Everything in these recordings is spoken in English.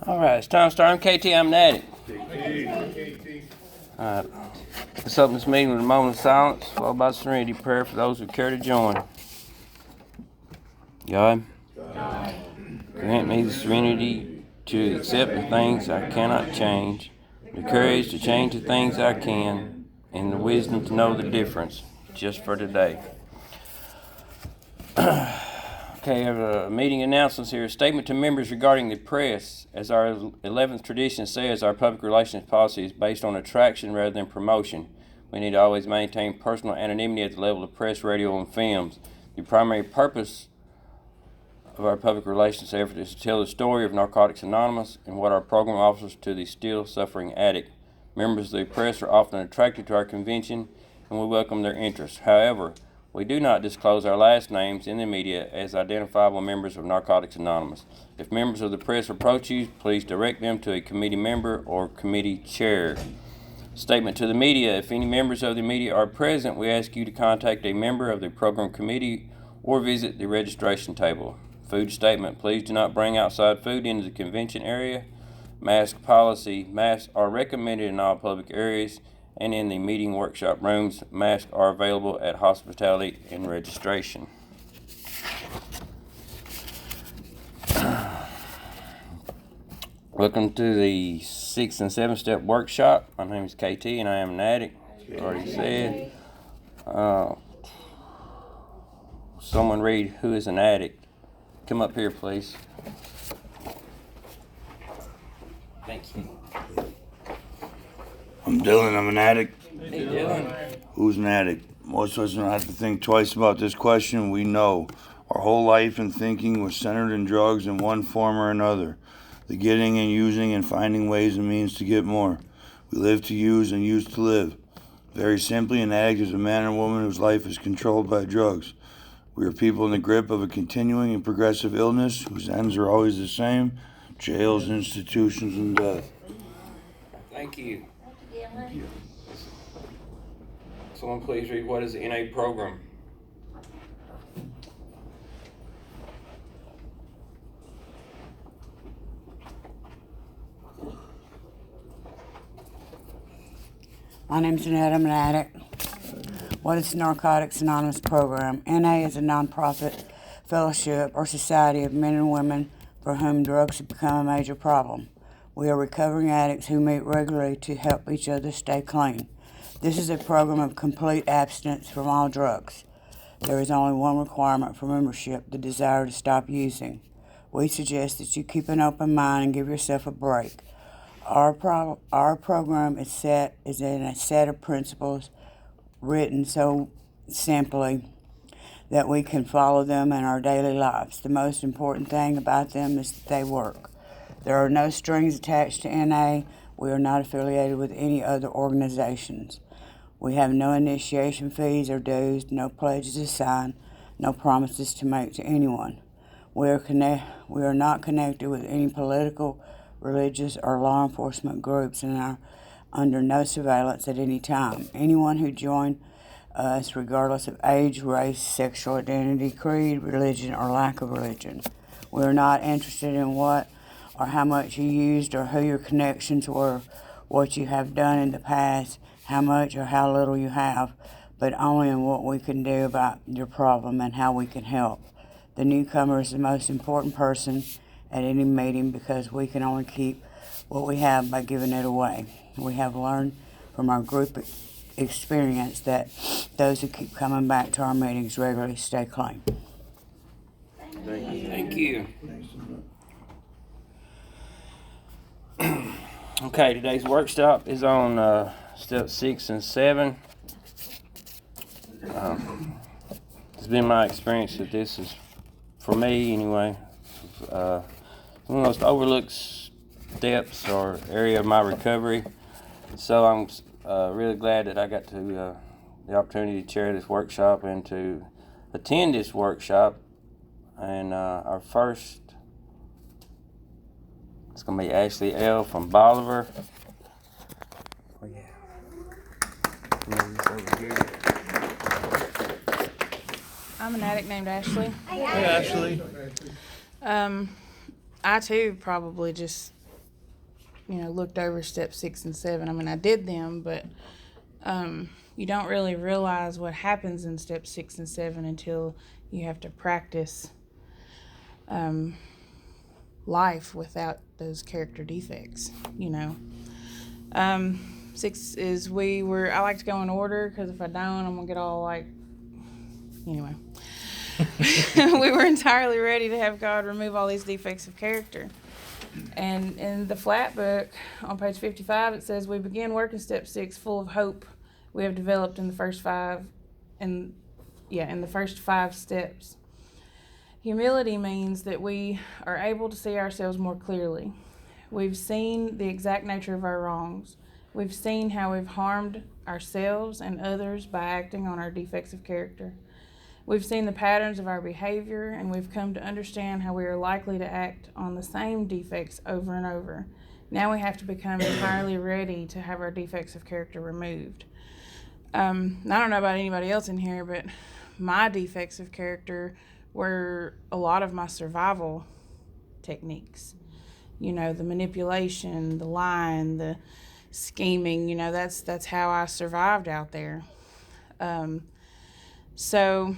All right, it's time to start. I'm KT, I'm an addict. All right, let's open this meeting with a moment of silence, followed by serenity prayer for those who care to join. God, grant me the serenity to accept the things I cannot change, the courage to change the things I can, and the wisdom to know the difference, just for today. Okay, I have a meeting announcements here. A statement to members regarding the press. As our 11th tradition says, our public relations policy is based on attraction rather than promotion. We need to always maintain personal anonymity at the level of press, radio, and films. The primary purpose of our public relations effort is to tell the story of Narcotics Anonymous and what our program offers to the still suffering addict. Members of the press are often attracted to our convention, and we welcome their interest. However, we do not disclose our last names in the media as identifiable members of Narcotics Anonymous. If members of the press approach you, please direct them to a committee member or committee chair. Statement to the media. If any members of the media are present, we ask you to contact a member of the program committee or visit the registration table. Food statement. Please do not bring outside food into the convention area. Mask policy. Masks are recommended in all public areas and in the meeting workshop rooms. Masks are available at hospitality and registration. Welcome to the 6 and 7 step workshop. My name is KT and I am an addict. I've already said. Someone read who is an addict. Come up here, please. Thank you. I'm Dylan, I'm an addict. Hey, Dylan. Who's an addict? Most of us don't have to think twice about this question. We know our whole life and thinking was centered in drugs in one form or another. The getting and using and finding ways and means to get more. We live to use and use to live. Very simply, an addict is a man or woman whose life is controlled by drugs. We are people in the grip of a continuing and progressive illness whose ends are always the same: jails, institutions, and death. Thank you. Someone please read what is the NA program. My name's Jeanette, I'm an addict. What is the Narcotics Anonymous program? NA is a nonprofit fellowship or society of men and women for whom drugs have become a major problem. We are recovering addicts who meet regularly to help each other stay clean. This is a program of complete abstinence from all drugs. There is only one requirement for membership: the desire to stop using. We suggest that you keep an open mind and give yourself a break. Our program is in a set of principles written so simply that we can follow them in our daily lives. The most important thing about them is that they work. There are no strings attached to NA. We are not affiliated with any other organizations. We have no initiation fees or dues, no pledges to sign, no promises to make to anyone. We are not connected with any political, religious, or law enforcement groups and are under no surveillance at any time. Anyone who joined us, regardless of age, race, sexual identity, creed, religion, or lack of religion. We are not interested in what or how much you used or who your connections were, what you have done in the past, how much or how little you have, but only in what we can do about your problem and how we can help. The newcomer is the most important person at any meeting because we can only keep what we have by giving it away. We have learned from our group experience that those who keep coming back to our meetings regularly stay clean. Thank you. Okay, today's workshop is on step 6 and 7. It's been my experience that this is, for me anyway, one of the most overlooked steps or area of my recovery. So I'm really glad that I got to the opportunity to chair this workshop and to attend this workshop. And our first, it's going to be Ashley L. from Bolivar. Oh yeah. I'm an addict named Ashley. Hey, Ashley. I too probably just looked over step 6 and 7. I mean, I did them, but you don't really realize what happens in step 6 and 7 until you have to practice life without those character defects, 6 is I like to go in order, because if I don't, I'm going to get all anyway. We were entirely ready to have God remove all these defects of character. And in the flat book, on page 55, it says, we begin work in step 6 full of hope we have developed in the first 5 steps. Humility means that we are able to see ourselves more clearly. We've seen the exact nature of our wrongs. We've seen how we've harmed ourselves and others by acting on our defects of character. We've seen the patterns of our behavior, and we've come to understand how we are likely to act on the same defects over and over. Now we have to become entirely ready to have our defects of character removed. I don't know about anybody else in here, but my defects of character were a lot of my survival techniques. The manipulation, the lying, the scheming, that's how I survived out there. So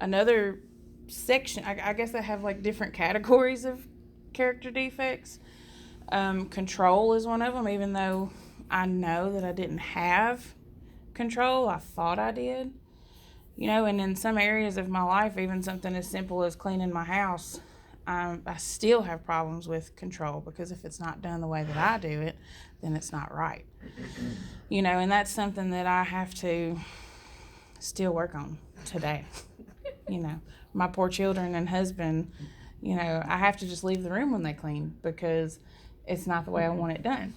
another section, I guess I have different categories of character defects. Control is one of them, even though I know that I didn't have control. I thought I did. And in some areas of my life, even something as simple as cleaning my house, I still have problems with control, because if it's not done the way that I do it, then it's not right. And that's something that I have to still work on today. My poor children and husband, I have to just leave the room when they clean, because it's not the way I want it done.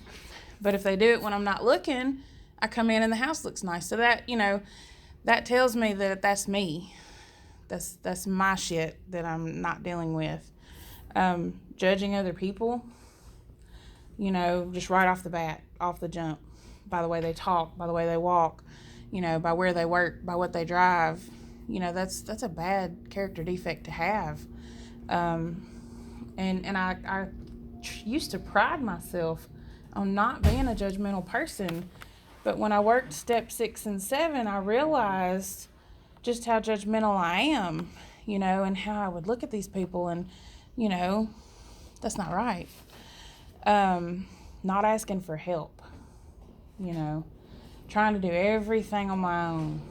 But if they do it when I'm not looking, I come in and the house looks nice. So that, that tells me that that's me. That's my shit that I'm not dealing with. Judging other people, just right off the bat, off the jump, by the way they talk, by the way they walk, by where they work, by what they drive, that's a bad character defect to have. And I used to pride myself on not being a judgmental person, but when I worked step 6 and 7, I realized just how judgmental I am, and how I would look at these people, and that's not right. Not asking for help, trying to do everything on my own.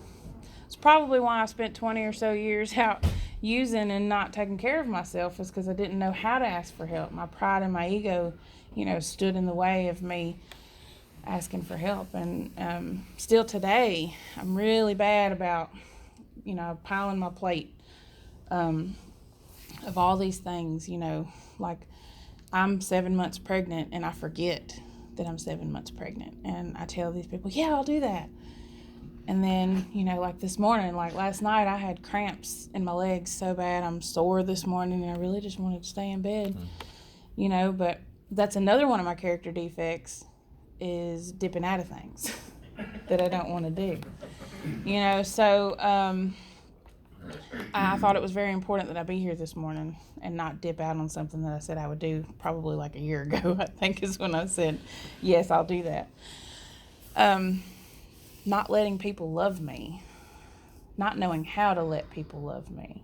It's probably why I spent 20 or so years out using and not taking care of myself, is because I didn't know how to ask for help. My pride and my ego, stood in the way of me asking for help. And still today, I'm really bad about, piling my plate of all these things, I'm 7 months pregnant and I forget that I'm 7 months pregnant. And I tell these people, yeah, I'll do that. And then, this morning, last night, I had cramps in my legs so bad. I'm sore this morning, and I really just wanted to stay in bed, but that's another one of my character defects, is dipping out of things that I don't want to do. So I thought it was very important that I be here this morning and not dip out on something that I said I would do probably a year ago, I think is when I said, yes, I'll do that. Not letting people love me, not knowing how to let people love me.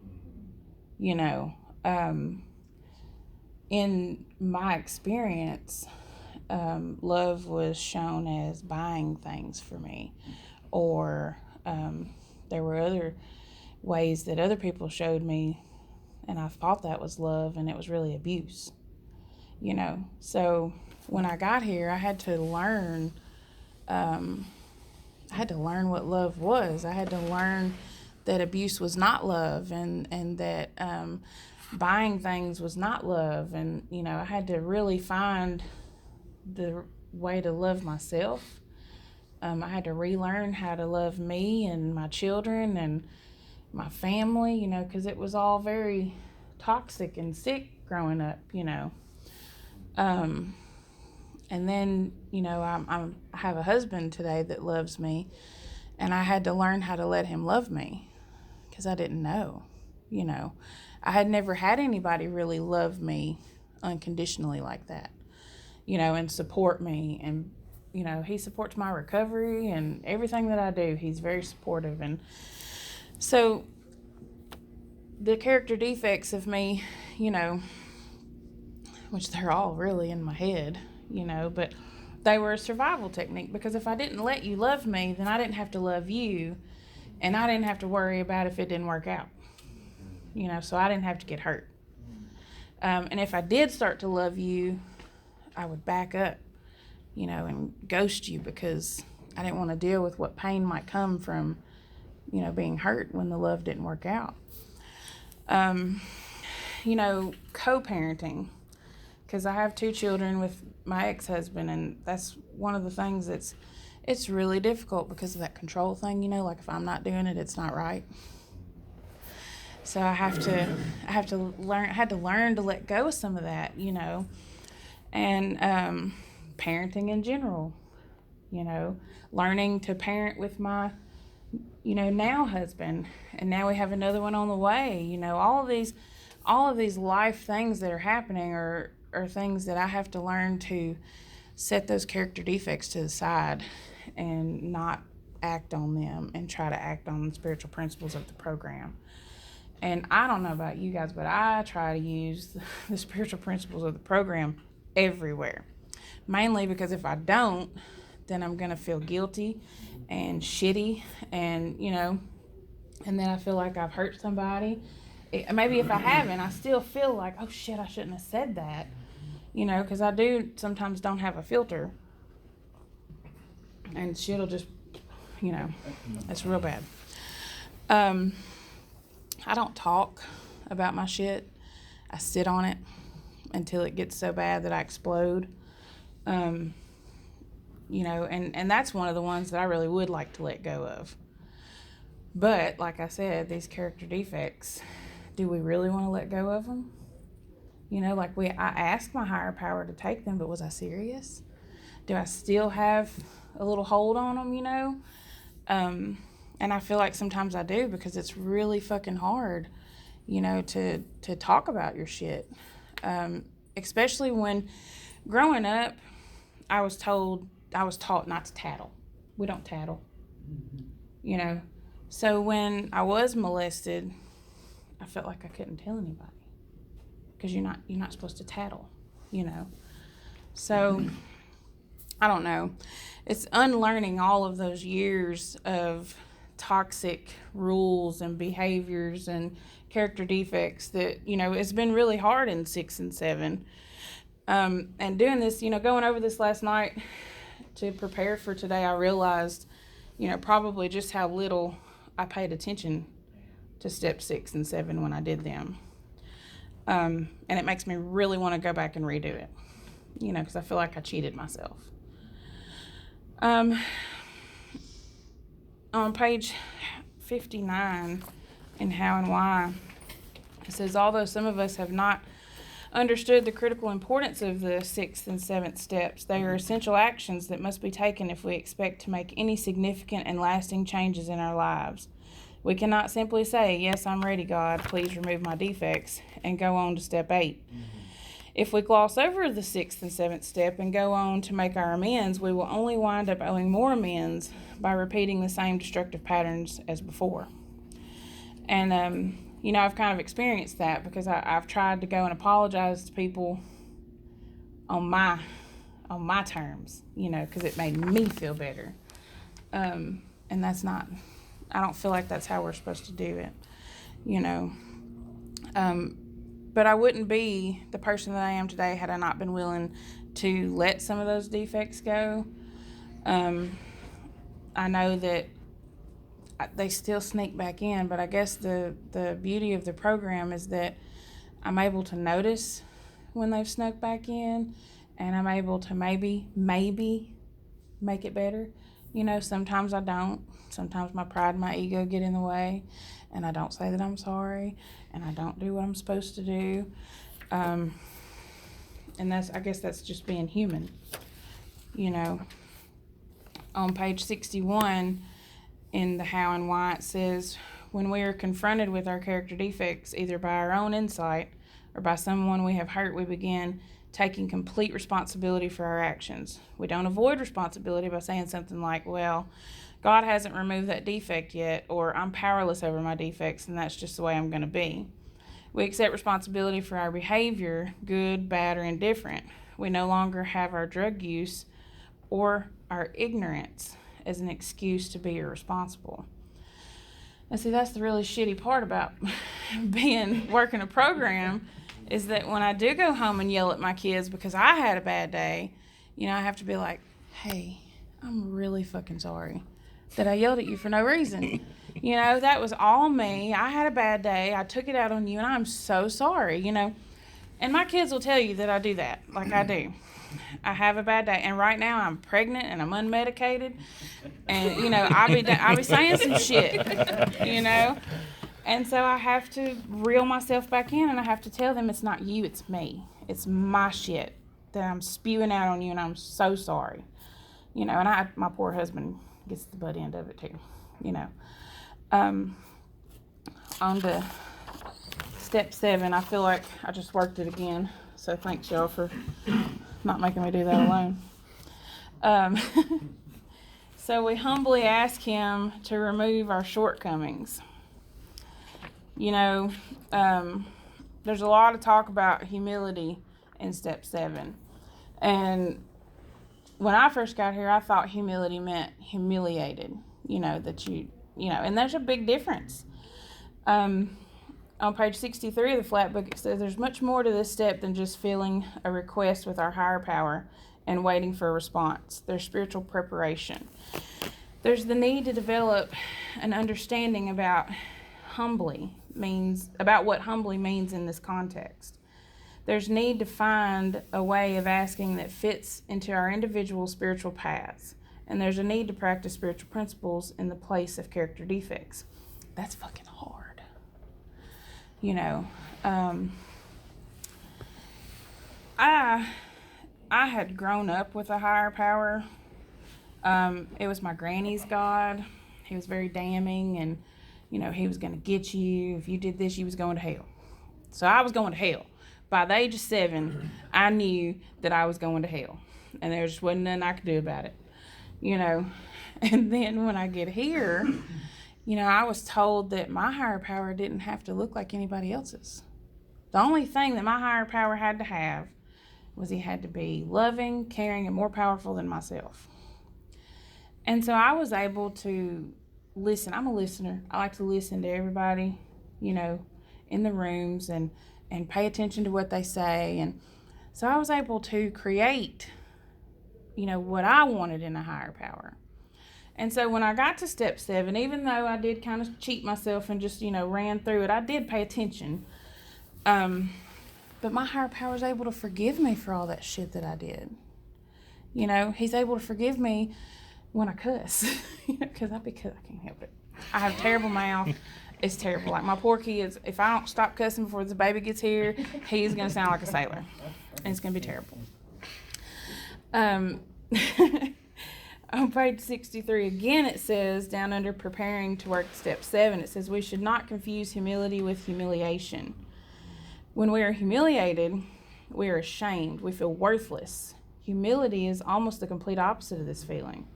In my experience, love was shown as buying things for me, or there were other ways that other people showed me, and I thought that was love, and it was really abuse. So when I got here, I had to learn. I had to learn what love was. I had to learn that abuse was not love, and that buying things was not love. And, I had to really find the way to love myself. I had to relearn how to love me and my children and my family, because it was all very toxic and sick growing up, And then, I have a husband today that loves me, and I had to learn how to let him love me, because I didn't know, I had never had anybody really love me unconditionally like that, and support me. And, he supports my recovery and everything that I do. He's very supportive. And so the character defects of me, which they're all really in my head, but they were a survival technique, because if I didn't let you love me, then I didn't have to love you, and I didn't have to worry about if it didn't work out, so I didn't have to get hurt. And if I did start to love you, I would back up, and ghost you, because I didn't want to deal with what pain might come from, being hurt when the love didn't work out. Co-parenting, because I have 2 children with my ex-husband, and that's one of the things it's really difficult because of that control thing, like if I'm not doing it, it's not right. So I had to learn to let go of some of that, and parenting in general, learning to parent with my, now husband, and now we have another one on the way. All of these life things that are happening are things that I have to learn to set those character defects to the side and not act on them, and try to act on the spiritual principles of the program. And I don't know about you guys, but I try to use the spiritual principles of the program everywhere. Mainly because if I don't, then I'm going to feel guilty and shitty, and, and then I feel like I've hurt somebody. Maybe if I haven't, I still feel like, oh shit, I shouldn't have said that, because I do sometimes don't have a filter, and shit'll just, it's real bad. I don't talk about my shit. I sit on it until it gets so bad that I explode. And that's one of the ones that I really would like to let go of. But like I said, these character defects, do we really want to let go of them? I asked my higher power to take them, but was I serious? Do I still have a little hold on them, And I feel like sometimes I do, because it's really fucking hard, to talk about your shit. Especially when growing up, I was taught not to tattle. We don't tattle, So when I was molested, I felt like I couldn't tell anybody, because you're not supposed to tattle, So I don't know. It's unlearning all of those years of toxic rules and behaviors and character defects that, it's been really hard in 6 and 7. And doing this, going over this last night to prepare for today, I realized, probably just how little I paid attention to step 6 and 7 when I did them. And it makes me really want to go back and redo it, because I feel like I cheated myself. On page 59 in How and Why, it says, although some of us have not understood the critical importance of the 6th and 7th steps, they are essential actions that must be taken if we expect to make any significant and lasting changes in our lives. We cannot simply say, yes, I'm ready, God, please remove my defects, and go on to step 8. If we gloss over the 6th and 7th step and go on to make our amends, we will only wind up owing more amends by repeating the same destructive patterns as before. And, I've kind of experienced that, because I've tried to go and apologize to people on my terms, because it made me feel better. And that's not, I don't feel like that's how we're supposed to do it, But I wouldn't be the person that I am today had I not been willing to let some of those defects go. I know that they still sneak back in, but I guess the beauty of the program is that I'm able to notice when they've snuck back in, and I'm able to maybe make it better. Sometimes I don't. Sometimes my pride and my ego get in the way, and I don't say that I'm sorry, and I don't do what I'm supposed to do. And I guess that's just being human. On page 61 in the How and Why, it says, when we are confronted with our character defects, either by our own insight or by someone we have hurt, we begin taking complete responsibility for our actions. We don't avoid responsibility by saying something like, well, God hasn't removed that defect yet, or I'm powerless over my defects and that's just the way I'm going to be. We accept responsibility for our behavior, good, bad, or indifferent. We no longer have our drug use or our ignorance as an excuse to be irresponsible. And see, that's the really shitty part about working a program, is that when I do go home and yell at my kids because I had a bad day, I have to be like, hey, I'm really fucking sorry that I yelled at you for no reason. That was all me. I had a bad day. I took it out on you, and I'm so sorry, And my kids will tell you that I do that, like I do. I have a bad day, and right now I'm pregnant and I'm unmedicated, and I be saying some shit, and so I have to reel myself back in, and I have to tell them it's not you, it's me, it's my shit that I'm spewing out on you, and I'm so sorry, and my poor husband gets the butt end of it too, On to step 7, I feel like I just worked it again, so thanks y'all for not making me do that alone. So we humbly ask him to remove our shortcomings. There's a lot of talk about humility in step 7. And when I first got here, I thought humility meant humiliated, and there's a big difference. On page 63 of the flat book, it says there's much more to this step than just feeling a request with our higher power and waiting for a response. There's spiritual preparation. There's the need to develop an understanding about what humbly means in this context. There's need to find a way of asking that fits into our individual spiritual paths. And there's a need to practice spiritual principles in the place of character defects. That's fucking hard. I had grown up with a higher power. It was my granny's God. He was very damning, and he was going to get you. If you did this, you was going to hell. So I was going to hell. By the age of 7, I knew that I was going to hell, and there just wasn't nothing I could do about it, And then when I get here, I was told that my higher power didn't have to look like anybody else's. The only thing that my higher power had to have was he had to be loving, caring, and more powerful than myself. And so I was able to listen. I'm a listener. I like to listen to everybody, in the rooms and pay attention to what they say. And so I was able to create, what I wanted in a higher power. And so when I got to step 7, even though I did kind of cheat myself and just, ran through it, I did pay attention. But my higher power is able to forgive me for all that shit that I did. He's able to forgive me when I cuss. Because I can't help it. I have a terrible mouth. It's terrible. Like my poor kids, if I don't stop cussing before the baby gets here, he's going to sound like a sailor. And it's going to be terrible. On page 63, again, it says, down under preparing to work step 7, it says we should not confuse humility with humiliation. When we are humiliated, we are ashamed. We feel worthless. Humility is almost the complete opposite of this feeling.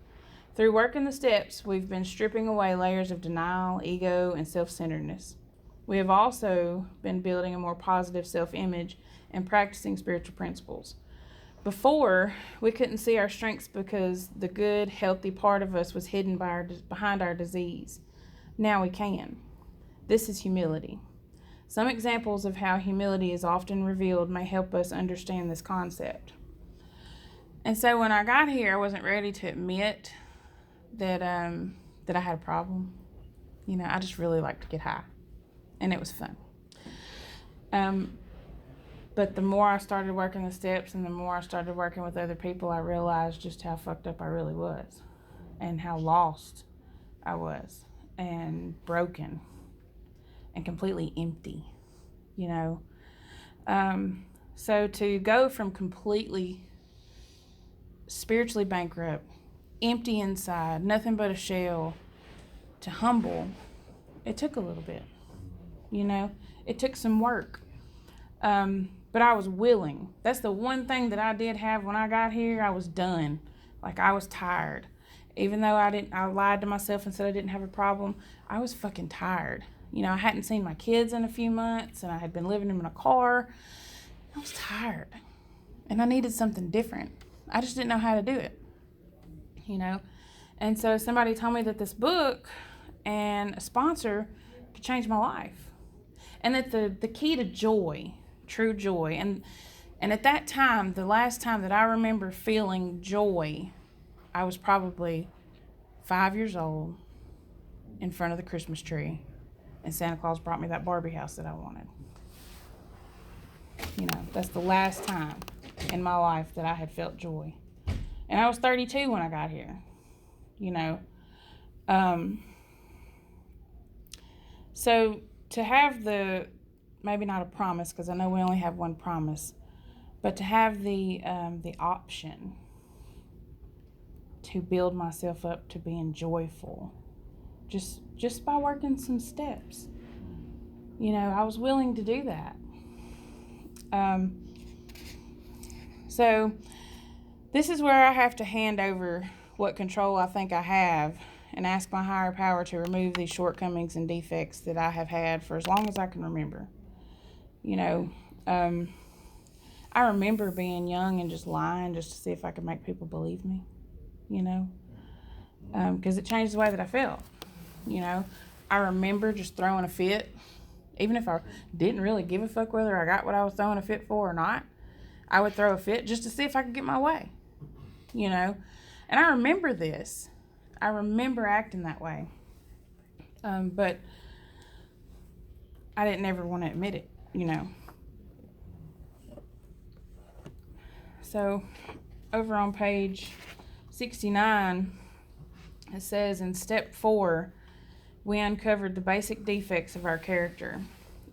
Through working the steps, we've been stripping away layers of denial, ego, and self-centeredness. We have also been building a more positive self-image and practicing spiritual principles. Before, we couldn't see our strengths because the good, healthy part of us was hidden behind our disease. Now we can. This is humility. Some examples of how humility is often revealed may help us understand this concept. And so when I got here, I wasn't ready to admit that I had a problem. I just really like to get high, and it was fun. But the more I started working the steps and the more I started working with other people, I realized just how fucked up I really was and how lost I was and broken and completely empty, So to go from completely spiritually bankrupt, empty inside, nothing but a shell, to humble, it took a little bit, It took some work. but I was willing. That's the one thing that I did have when I got here. I was done. Like, I was tired. Even though I lied to myself and said I didn't have a problem, I was fucking tired. You know, I hadn't seen my kids in a few months, and I had been living in a car. I was tired, and I needed something different. I just didn't know how to do it, you know? And so somebody told me that this book and a sponsor could change my life. And that the key to joy, true joy, and at that time, the last time that I remember feeling joy, I was probably 5 years old in front of the Christmas tree, and Santa Claus brought me that Barbie house that I wanted. You know, that's the last time in my life that I had felt joy. And I was 32 when I got here, you know. So to have maybe not a promise, because I know we only have one promise, but to have the option to build myself up to being joyful, just by working some steps. You know, I was willing to do that. So this is where I have to hand over what control I think I have and ask my higher power to remove these shortcomings and defects that I have had for as long as I can remember. You know, I remember being young and just lying just to see if I could make people believe me, you know, because it changed the way that I felt. You know, I remember just throwing a fit, even if I didn't really give a fuck whether I got what I was throwing a fit for or not. I would throw a fit just to see if I could get my way, you know. And I remember this. I remember acting that way. But I didn't ever want to admit it, you know. So over on page 69, it says, in step 4, we uncovered the basic defects of our character.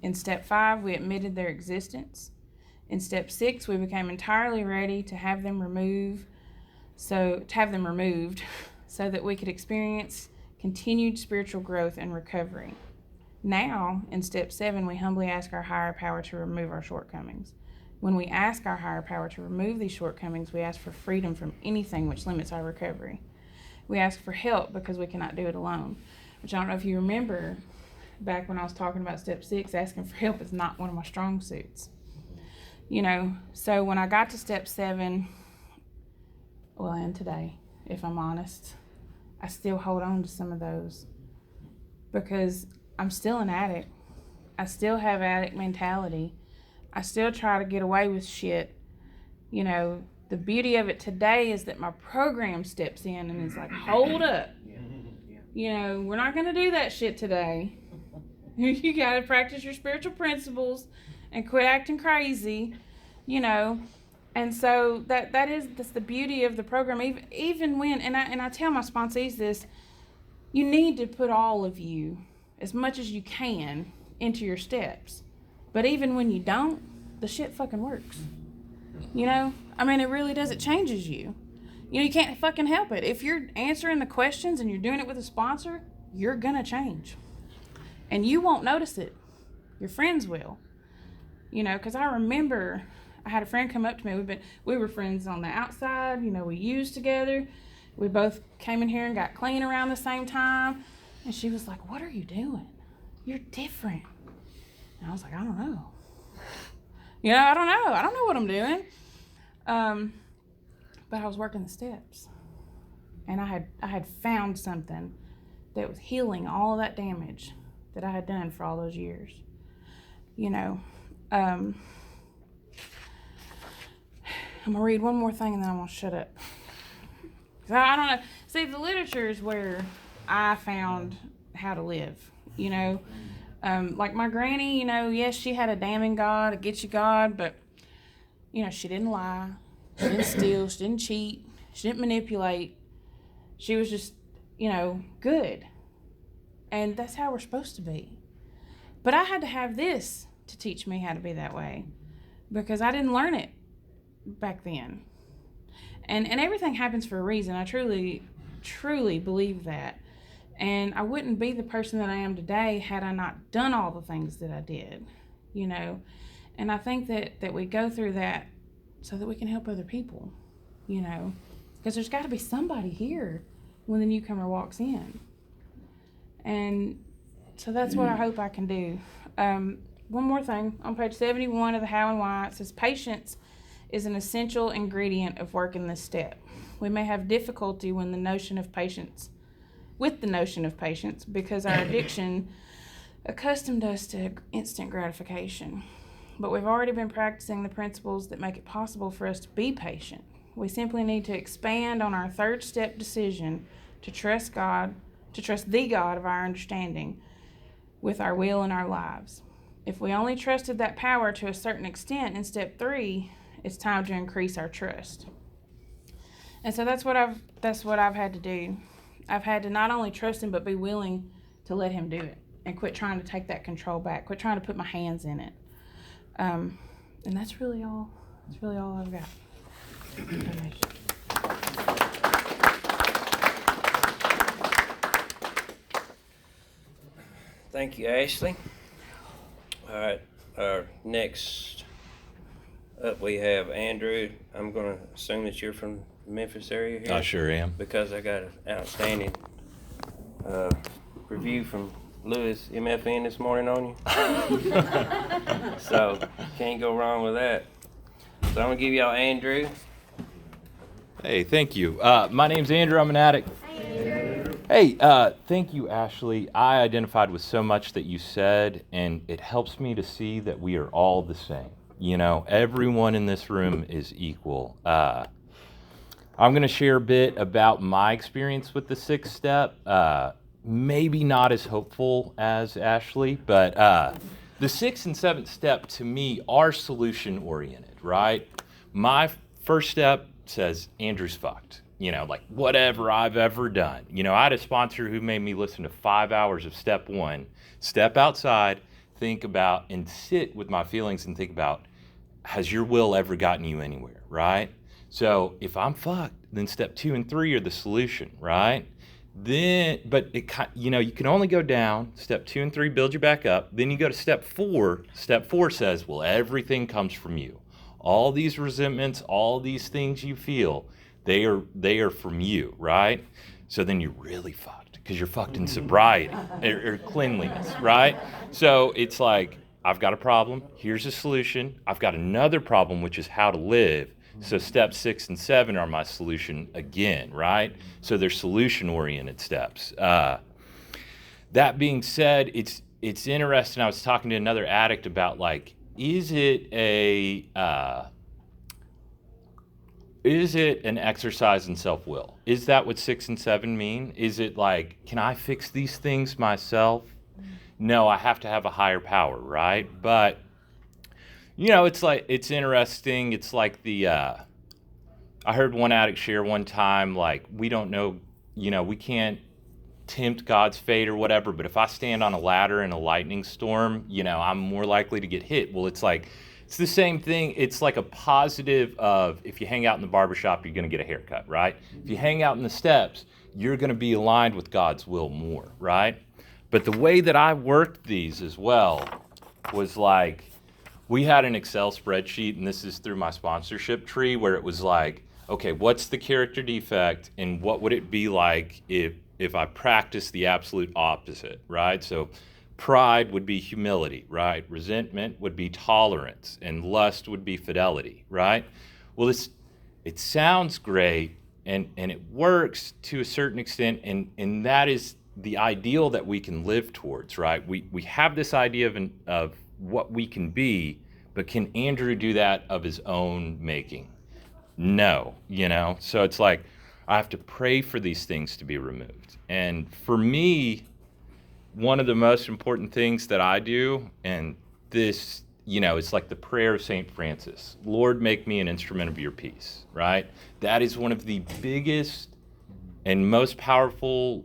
In step 5, we admitted their existence. In step 6, we became entirely ready to have them removed so that we could experience continued spiritual growth and recovery. Now, in step 7, we humbly ask our higher power to remove our shortcomings. When we ask our higher power to remove these shortcomings, we ask for freedom from anything which limits our recovery. We ask for help because we cannot do it alone. Which I don't know if you remember, back when I was talking about step 6, asking for help is not one of my strong suits. You know, so when I got to step 7, well, and today, if I'm honest, I still hold on to some of those because I'm still an addict. I still have addict mentality. I still try to get away with shit. You know, the beauty of it today is that my program steps in and is like, hold up. You know, we're not going to do that shit today. You got to practice your spiritual principles and quit acting crazy, you know. And so that's the beauty of the program. Even when, and I tell my sponsees this, you need to put all of you, as much as you can, into your steps. But even when you don't, the shit fucking works. You know? I mean, it really does. It changes you. You know, you can't fucking help it. If you're answering the questions and you're doing it with a sponsor, you're gonna change. And you won't notice it. Your friends will. You know, because I remember I had a friend come up to me. We were friends on the outside. You know, we used together. We both came in here and got clean around the same time. And she was like, what are you doing? You're different. And I was like, I don't know. You know, I don't know. I don't know what I'm doing. But I was working the steps. And I had found something that was healing all of that damage that I had done for all those years. You know, I'm going to read one more thing and then I'm going to shut up. I don't know. See, the literature is where I found how to live, you know. Like my granny, you know, yes, she had a damning God, a get you God, but, you know, she didn't lie. She didn't steal. She didn't cheat. She didn't manipulate. She was just, you know, good. And that's how we're supposed to be. But I had to have this to teach me how to be that way because I didn't learn it back then. And everything happens for a reason. I truly, truly believe that. And I wouldn't be the person that I am today had I not done all the things that I did, you know. And I think that we go through that so that we can help other people, you know, because there's got to be somebody here when the newcomer walks in. And so that's what I hope I can do. One more thing. On page 71 of the How and Why, it says patience is an essential ingredient of working this step. We may have difficulty with the notion of patience because our addiction accustomed us to instant gratification. But we've already been practicing the principles that make it possible for us to be patient. We simply need to expand on our third step decision to trust the God of our understanding with our will and our lives. If we only trusted that power to a certain extent in step 3, it's time to increase our trust. And so that's what I've had to do. I've had to not only trust him, but be willing to let him do it and quit trying to take that control back, quit trying to put my hands in it. And that's really all I've got. Thank you, Ashley. All right, next up we have Andrew. I'm going to assume that you're from the Memphis area here. I sure am. Because I got an outstanding review from Lewis MFN this morning on you. So, can't go wrong with that. So I'm going to give y'all Andrew. Hey, thank you. My name's Andrew. I'm an addict. Hey, thank you, Ashley. I identified with so much that you said, and it helps me to see that we are all the same. You know, everyone in this room is equal. I'm going to share a bit about my experience with the 6th step. Maybe not as hopeful as Ashley, but the 6th and 7th step to me are solution-oriented, right? My first step says, Andrew's fucked. You know, like whatever I've ever done. You know, I had a sponsor who made me listen to 5 hours of step 1, step outside, think about and sit with my feelings and think about, has your will ever gotten you anywhere, right? So if I'm fucked, then step 2 and 3 are the solution, right? Then, but it, you know, you can only go down. Step 2 and 3 build you back up. Then you go to step 4. Step 4 says, well, everything comes from you. All these resentments, all these things you feel, they are from you, right? So then you're really fucked because you're fucked in sobriety or cleanliness, right? So it's like, I've got a problem. Here's a solution. I've got another problem, which is how to live. So steps 6 and 7 are my solution again, right? So they're solution-oriented steps. That being said, it's interesting. I was talking to another addict about like, is it an exercise in self-will? Is that what 6 and 7 mean? Is it like, can I fix these things myself? No, I have to have a higher power, right? But, you know, it's like, it's interesting. It's like I heard one addict share one time, like, we don't know, you know, we can't tempt God's fate or whatever, but if I stand on a ladder in a lightning storm, you know, I'm more likely to get hit. Well, it's like, it's the same thing. It's like a positive of if you hang out in the barbershop, you're going to get a haircut, right? If you hang out in the steps, you're going to be aligned with God's will more, right? But the way that I worked these as well was like, we had an Excel spreadsheet, and this is through my sponsorship tree, where it was like, okay, what's the character defect, and what would it be like if I practice the absolute opposite, right? So pride would be humility, right? Resentment would be tolerance, and lust would be fidelity, right? Well, it sounds great, and it works to a certain extent, and that is the ideal that we can live towards, right? We have this idea of what we can be, but can Andrew do that of his own making? No, you know? So it's like, I have to pray for these things to be removed. And for me, one of the most important things that I do, and this, you know, it's like the prayer of St. Francis, Lord, make me an instrument of your peace, right? That is one of the biggest and most powerful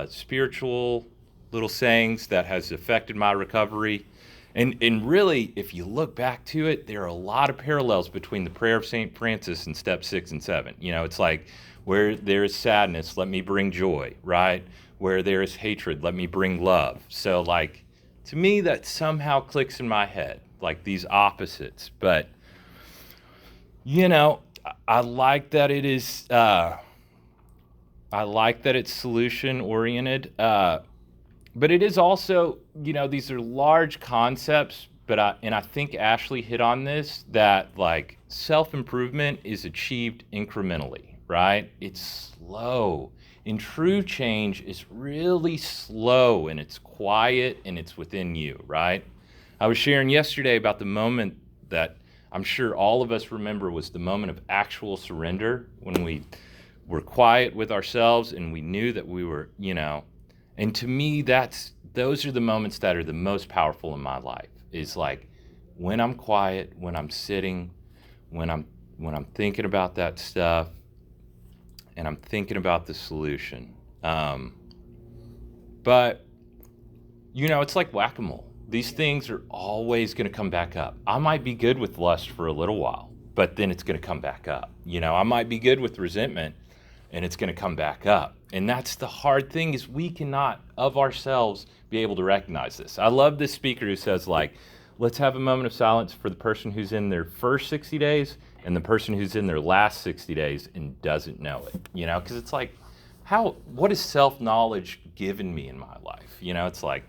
spiritual little sayings that has affected my recovery. And really, if you look back to it, there are a lot of parallels between the prayer of St. Francis and step 6 and 7. You know, it's like, where there is sadness, let me bring joy, right? Where there is hatred, let me bring love. So like, to me, that somehow clicks in my head. like these opposites. But, I like that it is, I like that it's solution oriented. But it is also, these are large concepts, but I think Ashley hit on this, that like self-improvement is achieved incrementally, right? It's slow. And true change is really slow, and it's quiet, and it's within you, right? I was sharing yesterday about the moment that I'm sure all of us remember was the moment of actual surrender, when we were quiet with ourselves and we knew that we were, and to me, those are the moments that are the most powerful in my life, is like when I'm quiet, when I'm sitting, when I'm thinking about that stuff, and I'm thinking about the solution. But, it's like whack-a-mole. These things are always going to come back up. I might be good with lust for a little while, but then it's going to come back up. I might be good with resentment, and it's going to come back up. And that's the hard thing, is we cannot, of ourselves, be able to recognize this. I love this speaker who says, like, let's have a moment of silence for the person who's in their first 60 days and the person who's in their last 60 days and doesn't know it, because it's like, what has self-knowledge given me in my life? It's like,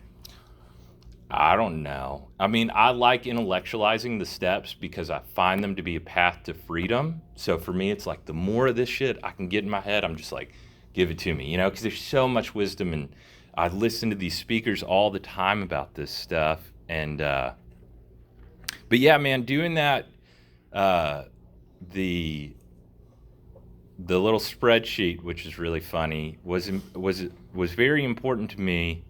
I don't know. I mean, I like intellectualizing the steps because I find them to be a path to freedom. So for me, it's like the more of this shit I can get in my head, I'm just like, give it to me, because there's so much wisdom, and I listen to these speakers all the time about this stuff. And, but yeah, man, doing that, the little spreadsheet, which is really funny, was very important to me.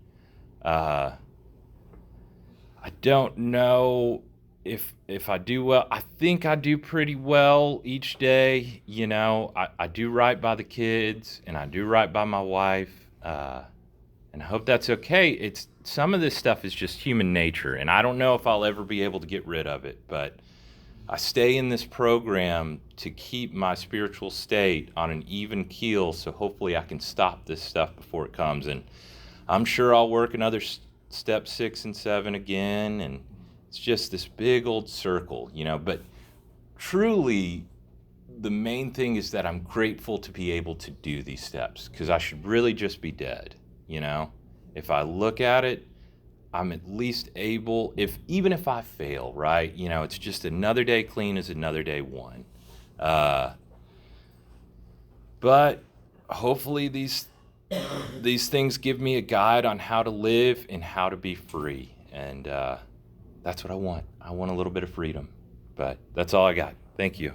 I don't know if I do well. I think I do pretty well each day. I do right by the kids, and I do right by my wife, and I hope that's okay. Some of this stuff is just human nature, and I don't know if I'll ever be able to get rid of it, but I stay in this program to keep my spiritual state on an even keel, so hopefully I can stop this stuff before it comes. And I'm sure I'll work another step 6 and 7 again, and it's just this big old circle, but truly the main thing is that I'm grateful to be able to do these steps, because I should really just be dead. If I look at it, I'm at least able, even if I fail, right, it's just another day clean is another day won. But hopefully these things give me a guide on how to live and how to be free. And that's what I want. I want a little bit of freedom. But that's all I got. Thank you.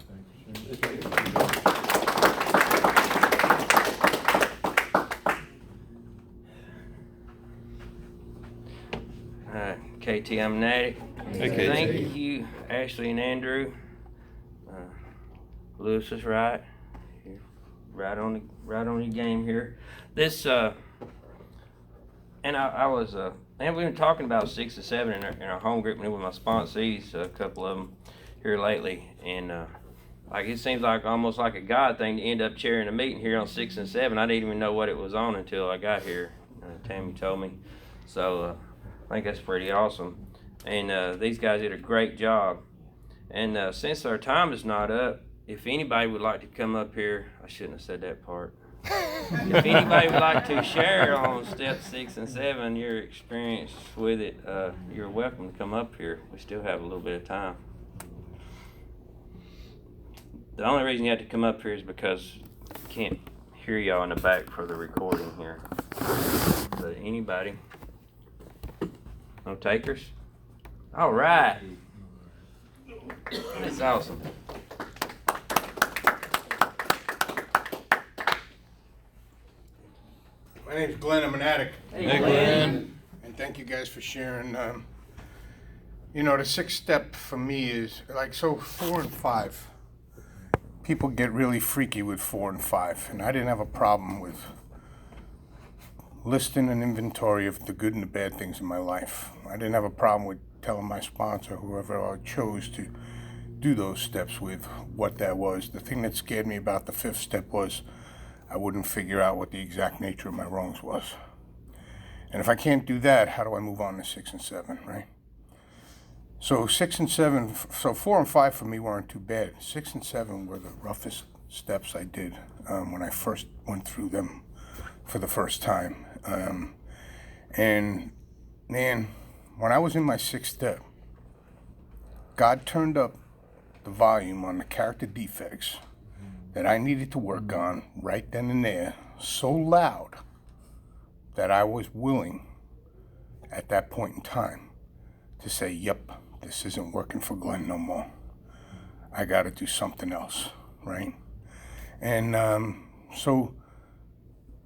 KT, I'm an addict. Hey, KT. Thank you, Ashley and Andrew. Lewis is right. You're right on your game here. This and I was and we've been talking about 6 and 7 in our home group and with my sponsees, a couple of them here lately, and like it seems like almost like a God thing to end up chairing a meeting here on 6 and 7. I didn't even know what it was on until I got here. Tammy told me, so I think that's pretty awesome. And these guys did a great job. And since our time is not up, if anybody would like to come up here, I shouldn't have said that part. If anybody would like to share on step 6 and 7, your experience with it, you're welcome to come up here. We still have a little bit of time. The only reason you have to come up here is because I can't hear y'all in the back for the recording here. But anybody? No takers? All right. That's awesome. My name's Glenn. I'm an addict. Hey, Glenn. And thank you guys for sharing. The 6th step for me is like, so 4 and 5. People get really freaky with 4 and 5, and I didn't have a problem with listing an inventory of the good and the bad things in my life. I didn't have a problem with telling my sponsor, whoever I chose to do those steps with, what that was. The thing that scared me about the 5th step was I wouldn't figure out what the exact nature of my wrongs was. And if I can't do that, how do I move on to 6 and 7, right? So 6 and 7, so 4 and 5 for me weren't too bad. 6 and 7 were the roughest steps I did when I first went through them for the first time. And man, when I was in my 6th step, God turned up the volume on the character defects that I needed to work on right then and there so loud that I was willing at that point in time to say, yep, this isn't working for Glenn no more. I got to do something else, right? And so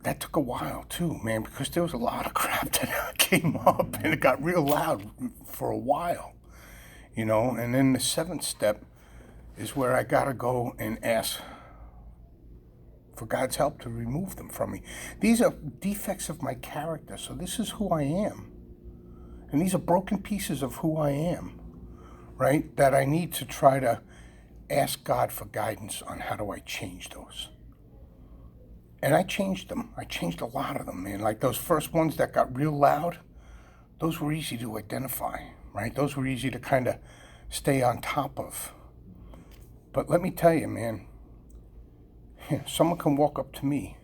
that took a while too, man, because there was a lot of crap that came up and it got real loud for a while, you know? And then the 7th step is where I got to go and ask for God's help to remove them from me. These are defects of my character, so this is who I am. And these are broken pieces of who I am, right? That I need to try to ask God for guidance on how do I change those. And I changed them. I changed a lot of them, man. Like those first ones that got real loud, those were easy to identify, right? Those were easy to kind of stay on top of. But let me tell you, man, someone can walk up to me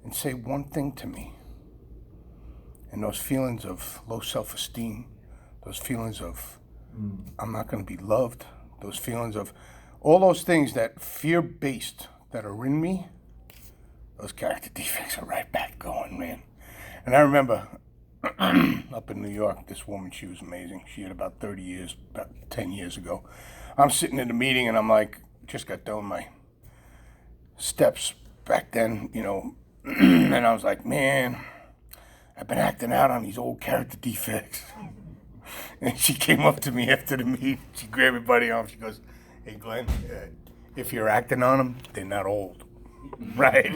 and say one thing to me, and those feelings of low self-esteem, those feelings of I'm not going to be loved, those feelings of all those things that fear-based that are in me, those character defects are right back going, man. And I remember up in New York, this woman, she was amazing. She had about 30 years, about 10 years ago. I'm sitting in a meeting and I'm like, just got done my steps back then, you know, and I was like, man, I've been acting out on these old character defects. And she came up to me after the meeting. She grabbed my buddy off. She goes, hey, Glenn, if you're acting on them, they're not old. Right?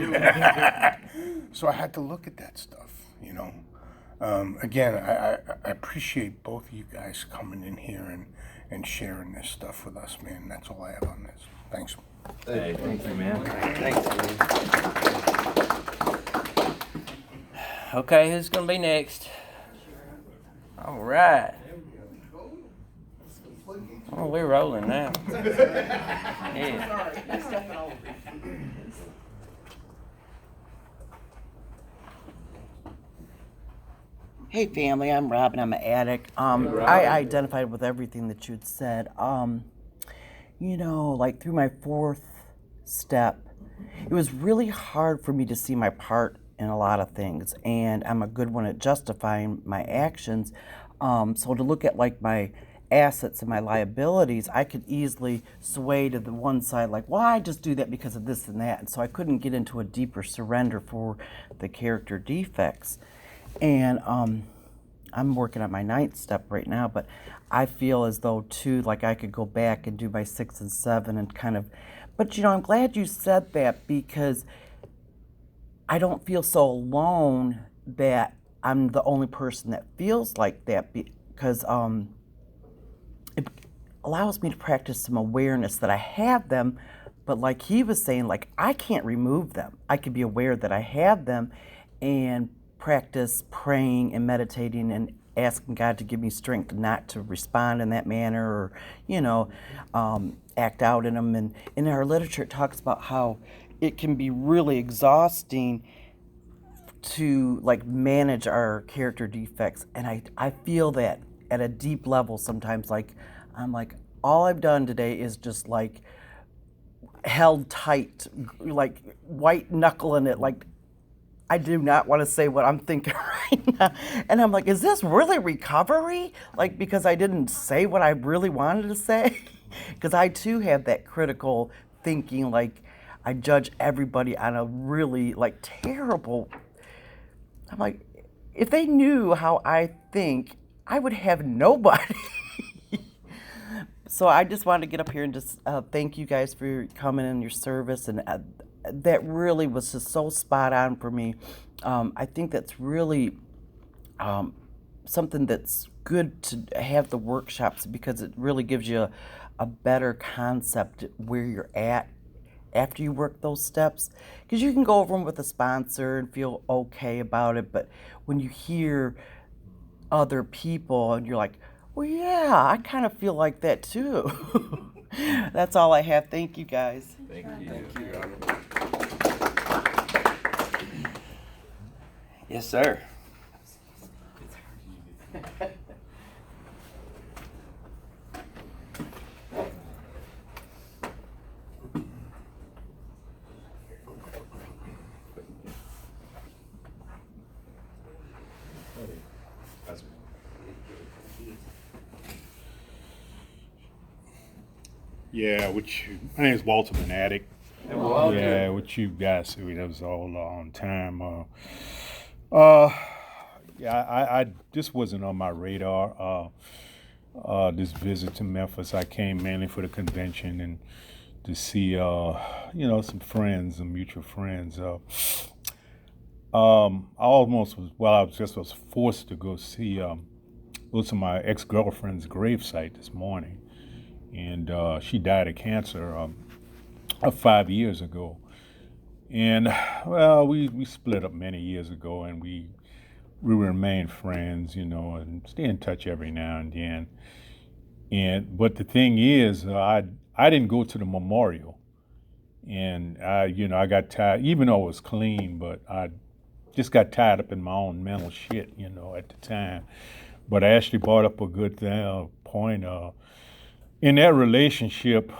So I had to look at that stuff, you know. Again, I appreciate both of you guys coming in here and sharing this stuff with us, man. That's all I have on this. Thanks. Hey, thank you, man. Thanks, man. Okay, who's gonna be next? All right. Oh, we're rolling now. Yeah. Hey family, I'm Rob and I'm an addict. I identified with everything that you'd said. You know, like through my 4th step, it was really hard for me to see my part in a lot of things, and I'm a good one at justifying my actions. So to look at like my assets and my liabilities, I could easily sway to the one side, like, well, I just do that because of this and that. And so I couldn't get into a deeper surrender for the character defects. And I'm working on my 9th step right now, but I feel as though too, like I could go back and do my 6 and 7 and kind of, but you know, I'm glad you said that because I don't feel so alone that I'm the only person that feels like that, because it allows me to practice some awareness that I have them, but like he was saying, like I can't remove them. I could be aware that I have them and practice praying and meditating and asking God to give me strength not to respond in that manner or, you know, act out in them. And in our literature, it talks about how it can be really exhausting to like manage our character defects. And I feel that at a deep level sometimes, like I'm like, all I've done today is just like held tight, like white knuckling it, like I do not want to say what I'm thinking right now. And I'm like, is this really recovery? Like, because I didn't say what I really wanted to say? Because I too have that critical thinking, like I judge everybody on a really like terrible. I'm like, if they knew how I think, I would have nobody. So I just wanted to get up here and just thank you guys for coming and your service, and that really was just so spot on for me. I think that's really something that's good to have the workshops, because it really gives you a better concept where you're at after you work those steps. Because you can go over them with a sponsor and feel okay about it, but when you hear other people and you're like, Well, yeah, I kind of feel like that too. That's all I have. Thank you, guys. Thank you. Yes, sir. Yeah, my name is Walter Fanatic. Walter. Yeah, what you guys see, that was all on time. I this wasn't on my radar. This visit to Memphis, I came mainly for the convention and to see, some friends, some mutual friends. I was forced to go see, go to my ex-girlfriend's gravesite this morning. And she died of cancer 5 years ago. And well, we split up many years ago, and we remain friends, and stay in touch every now and then. But the thing is, I didn't go to the memorial, and I got tired, even though it was clean, but I just got tied up in my own mental shit, at the time. But I actually brought up a good point. In that relationship,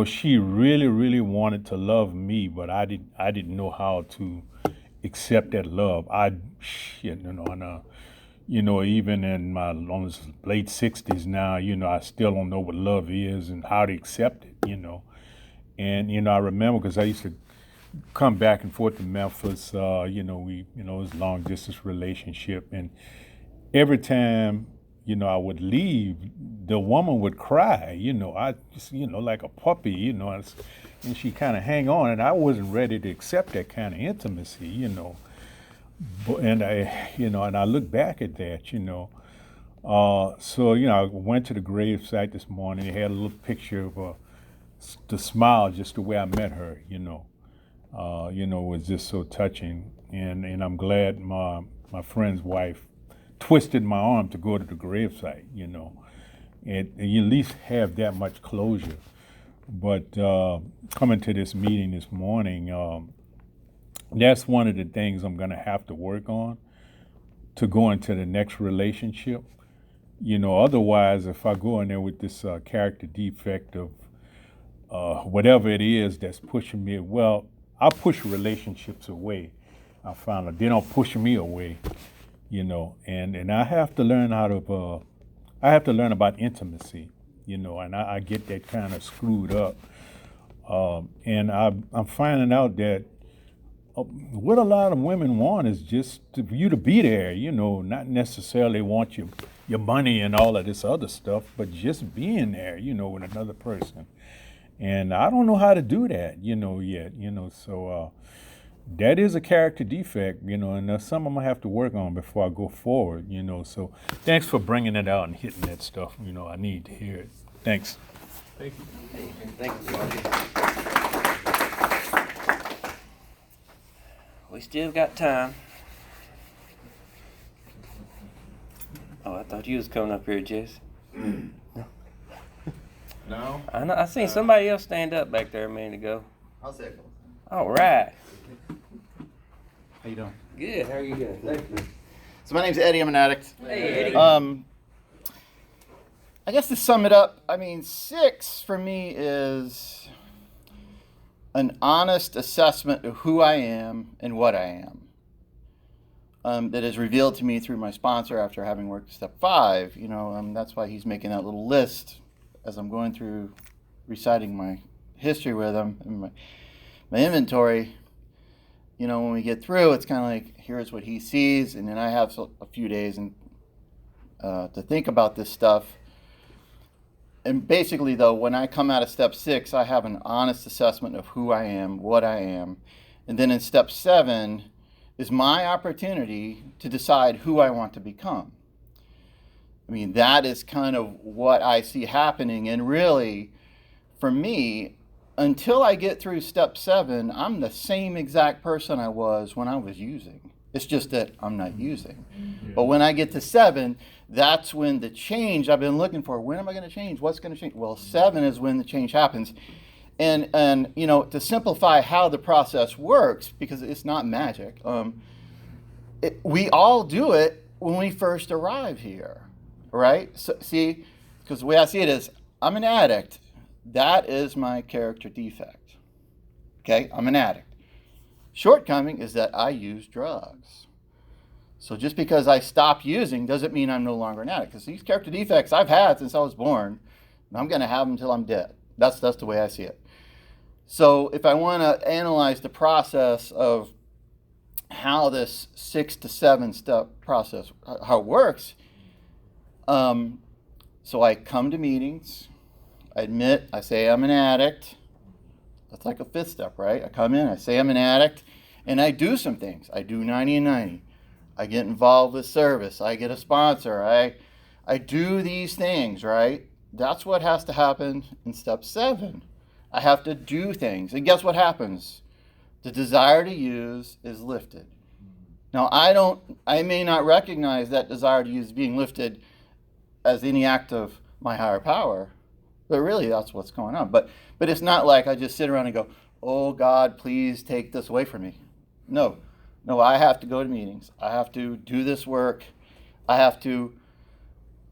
she really, really wanted to love me, but I didn't know how to accept that love. Even in my late 60s now, I still don't know what love is and how to accept it, And, I remember because I used to come back and forth to Memphis, it was a long distance relationship. And every time, I would leave, the woman would cry, I just, like a puppy, and she kind of hang on, and I wasn't ready to accept that kind of intimacy, and I look back at that, so, I went to the gravesite this morning. They had a little picture of the smile, just the way I met her, was just so touching, and I'm glad my friend's wife twisted my arm to go to the gravesite, and you at least have that much closure. But coming to this meeting this morning, that's one of the things I'm going to have to work on to go into the next relationship. Otherwise, if I go in there with this character defect of whatever it is that's pushing me, well, I push relationships away. I found out they don't push me away. And I have to learn I have to learn about intimacy, and I get that kind of screwed up. And I'm finding out that what a lot of women want is just for you to be there, not necessarily want your money and all of this other stuff, but just being there, with another person. And I don't know how to do that, yet, so that is a character defect, and that's something I'm going to have to work on before I go forward, So thanks for bringing it out and hitting that stuff, I need to hear it. Thanks. Thank you. Thank you. We still got time. Oh, I thought you was coming up here, Jess. No? I seen somebody else stand up back there a minute ago. I'll say it. All right. How you doing? Good. How are you doing? Thank you. So my name's Eddie. I'm an addict. Hey, Eddie. I guess to sum it up, 6 for me is an honest assessment of who I am and what I am. That is revealed to me through my sponsor after having worked step 5. That's why he's making that little list as I'm going through reciting my history with him and my inventory. When we get through, it's kind of like, here's what he sees, and then I have a few days to think about this stuff. And basically, though, when I come out of step 6, I have an honest assessment of who I am, what I am. And then in step 7 is my opportunity to decide who I want to become. That is kind of what I see happening. And really, for me, until I get through step 7, I'm the same exact person I was when I was using. It's just that I'm not using. But when I get to 7, that's when the change I've been looking for. When am I going to change? What's going to change? Well, 7 is when the change happens. And you know, to simplify how the process works, because it's not magic, we all do it when we first arrive here, right? So, see, because the way I see it is, I'm an addict. That is my character defect. Okay, I'm an addict. Shortcoming is that I use drugs. So just because I stop using doesn't mean I'm no longer an addict. Because these character defects I've had since I was born, and I'm going to have them until I'm dead. That's the way I see it. So if I want to analyze the process of how this 6 to 7 step process, how it works, so I come to meetings, I admit, I say I'm an addict. That's like a 5th step, right? I come in, I say I'm an addict, and I do some things. I do 90 and 90. I get involved with service. I get a sponsor. I do these things, right? That's what has to happen in step 7. I have to do things. And guess what happens? The desire to use is lifted. Now, I may not recognize that desire to use being lifted as any act of my higher power, but really that's what's going on. But it's not like I just sit around and go, oh God, please take this away from me. No, I have to go to meetings. I have to do this work. I have to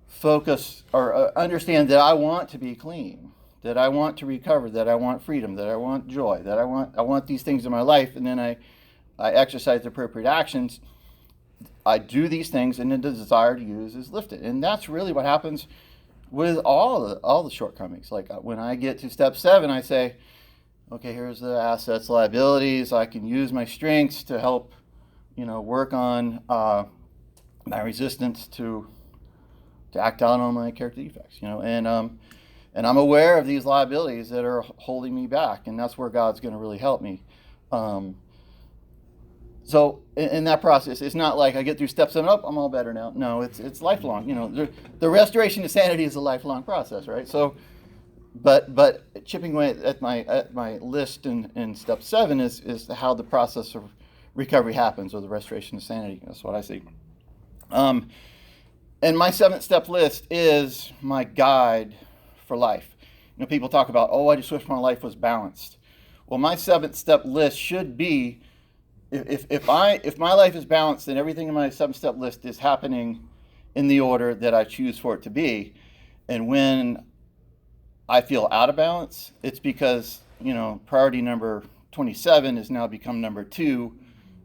focus or understand that I want to be clean, that I want to recover, that I want freedom, that I want joy, that I want these things in my life, and then I exercise the appropriate actions. I do these things, and the desire to use is lifted. And that's really what happens with all the shortcomings. Like when I get to step 7, I say, okay, here's the assets, liabilities. I can use my strengths to help, work on my resistance to act out on my character defects. And I'm aware of these liabilities that are holding me back, and that's where God's going to really help me. So in that process, it's not like I get through step 7, I'm all better now. No, it's lifelong. The restoration to sanity is a lifelong process, right? So, but chipping away at my list in step 7 is how the process of recovery happens, or the restoration to sanity. That's what I see. And my 7th step list is my guide for life. People talk about, I just wish my life was balanced. Well, my 7th step list should be, if my life is balanced, then everything in my 7th step list is happening in the order that I choose for it to be. And when I feel out of balance, it's because, priority number 27 has now become number 2,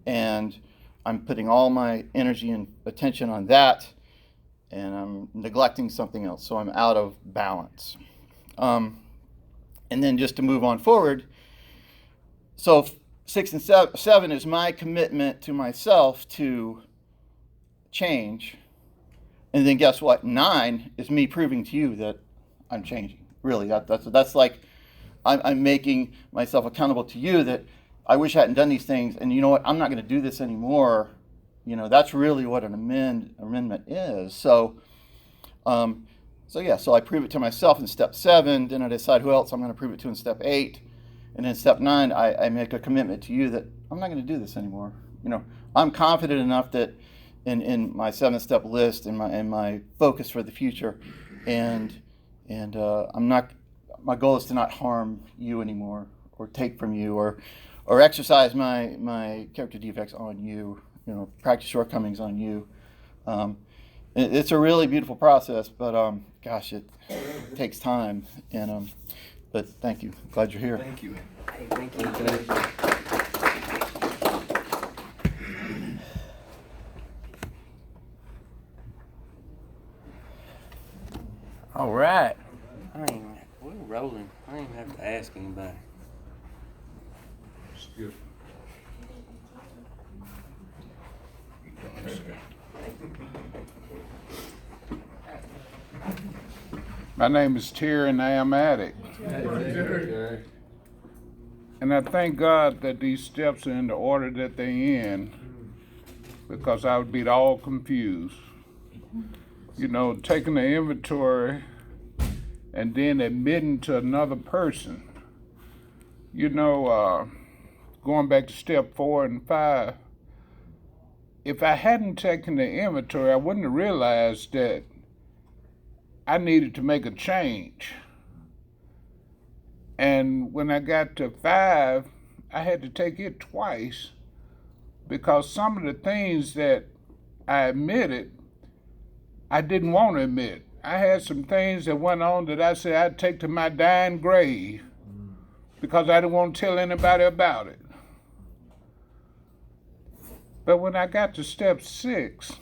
and I'm putting all my energy and attention on that, and I'm neglecting something else. So I'm out of balance. And then just to move on forward, so 6 and 7 is my commitment to myself to change. And then guess what? 9 is me proving to you that I'm changing. Really, that's like I'm making myself accountable to you that I wish I hadn't done these things, and you know what? I'm not going to do this anymore. That's really what an amendment is. So I prove it to myself in step 7. Then I decide who else I'm going to prove it to in step 8. And then step 9, I make a commitment to you that I'm not going to do this anymore. I'm confident enough that in my 7th step list and my focus for the future, and I'm not. My goal is to not harm you anymore, or take from you, or exercise my character defects on you. Practice shortcomings on you. It's a really beautiful process, but gosh, it takes time. And but thank you. Glad you're here. Thank you. Hey, thank you. All right. We're rolling. I don't even have to ask anybody. Excuse me. My name is Terry, and I am addict. And I thank God that these steps are in the order that they're in, because I would be all confused. Taking the inventory and then admitting to another person. Going back to step 4 and 5, if I hadn't taken the inventory, I wouldn't have realized that I needed to make a change. And when I got to 5, I had to take it twice because some of the things that I admitted, I didn't want to admit. I had some things that went on that I said I'd take to my dying grave because I didn't want to tell anybody about it. But when I got to step 6,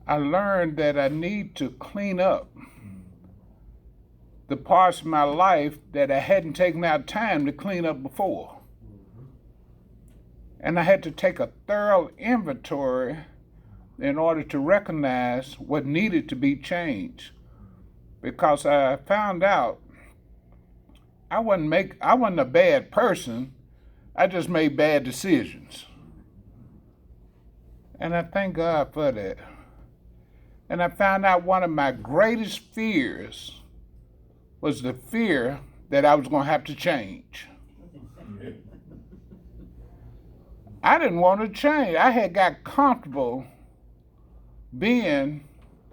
I learned that I need to clean up the parts of my life that I hadn't taken out time to clean up before. And I had to take a thorough inventory in order to recognize what needed to be changed. Because I found out I wasn't a bad person, I just made bad decisions. And I thank God for that. And I found out one of my greatest fears was the fear that I was going to have to change. I didn't want to change. I had got comfortable being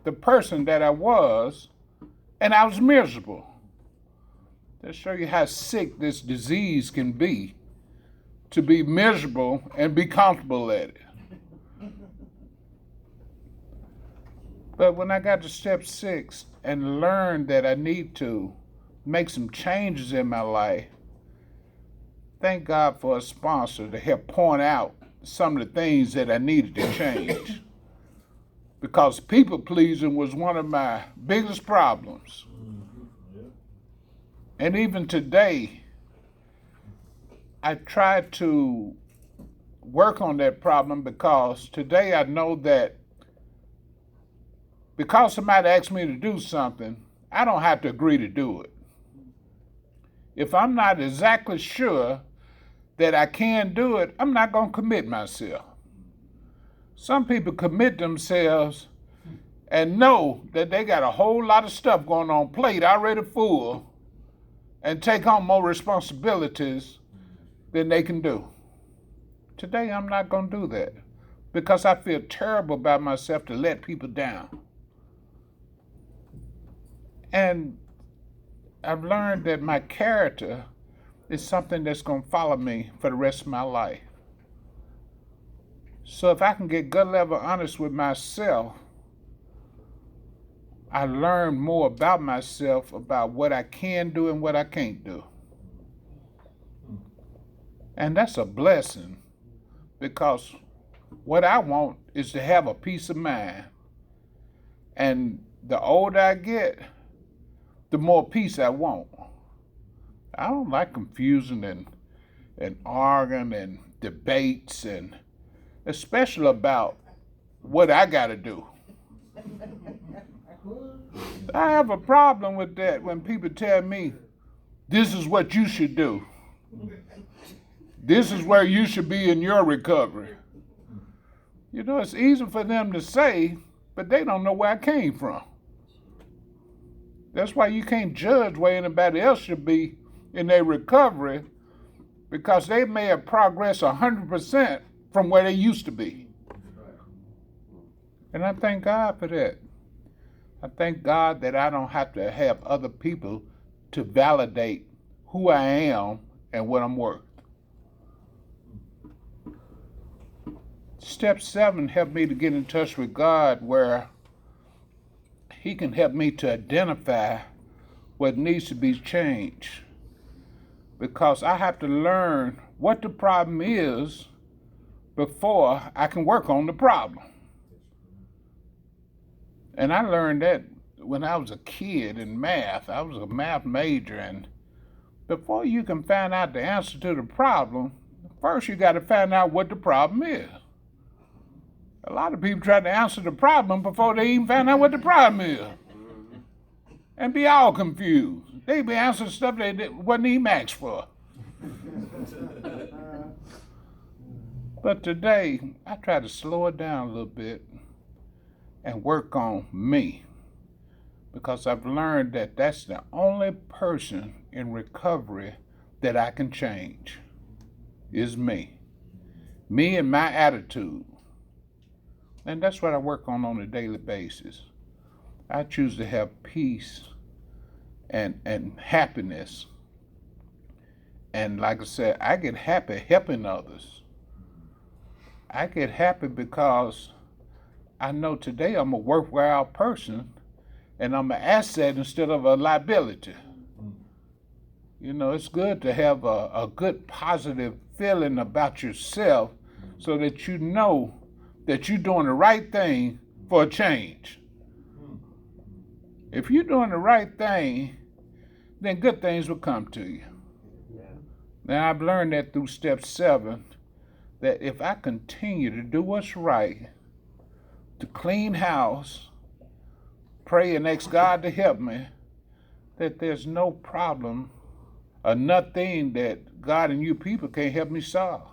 the person that I was, and I was miserable. To show you how sick this disease can be, to be miserable and be comfortable at it. But when I got to step 6 and learned that I need to make some changes in my life, thank God for a sponsor to help point out some of the things that I needed to change. Because people pleasing was one of my biggest problems. And even today, I try to work on that problem because today I know that because somebody asks me to do something, I don't have to agree to do it. If I'm not exactly sure that I can do it, I'm not going to commit myself. Some people commit themselves and know that they got a whole lot of stuff going on, plate already full, and take on more responsibilities than they can do. Today, I'm not going to do that because I feel terrible about myself to let people down. And I've learned that my character is something that's going to follow me for the rest of my life. So if I can get gut level honest with myself, I learn more about myself, about what I can do and what I can't do. And that's a blessing because what I want is to have a peace of mind. And the older I get, the more peace I want. I don't like confusion and arguing and debates, and especially about what I got to do. I have a problem with that when people tell me, this is what you should do. This is where you should be in your recovery. You know, it's easy for them to say, but they don't know where I came from. That's why you can't judge where anybody else should be in their recovery, because they may have progressed 100% from where they used to be. And I thank God for that. I thank God that I don't have to have other people to validate who I am and what I'm worth. Step 7 helped me to get in touch with God, where He can help me to identify what needs to be changed. Because I have to learn what the problem is before I can work on the problem. And I learned that when I was a kid in math. I was a math major, and before you can find out the answer to the problem, first you got to find out what the problem is. A lot of people try to answer the problem before they even find out what the problem is. And be all confused. They be answering stuff they wasn't even asked for. But today, I try to slow it down a little bit and work on me. Because I've learned that that's the only person in recovery that I can change, is me. Me and my attitude. And that's what I work on a daily basis. I choose to have peace and happiness. And like I said, I get happy helping others. I get happy because I know today I'm a worthwhile person and I'm an asset instead of a liability. You know, it's good to have a good positive feeling about yourself so that you know that you're doing the right thing for a change. If you're doing the right thing, then good things will come to you. Now, I've learned that through step 7, that if I continue to do what's right, to clean house, pray and ask God to help me, that there's no problem or nothing that God and you people can't help me solve.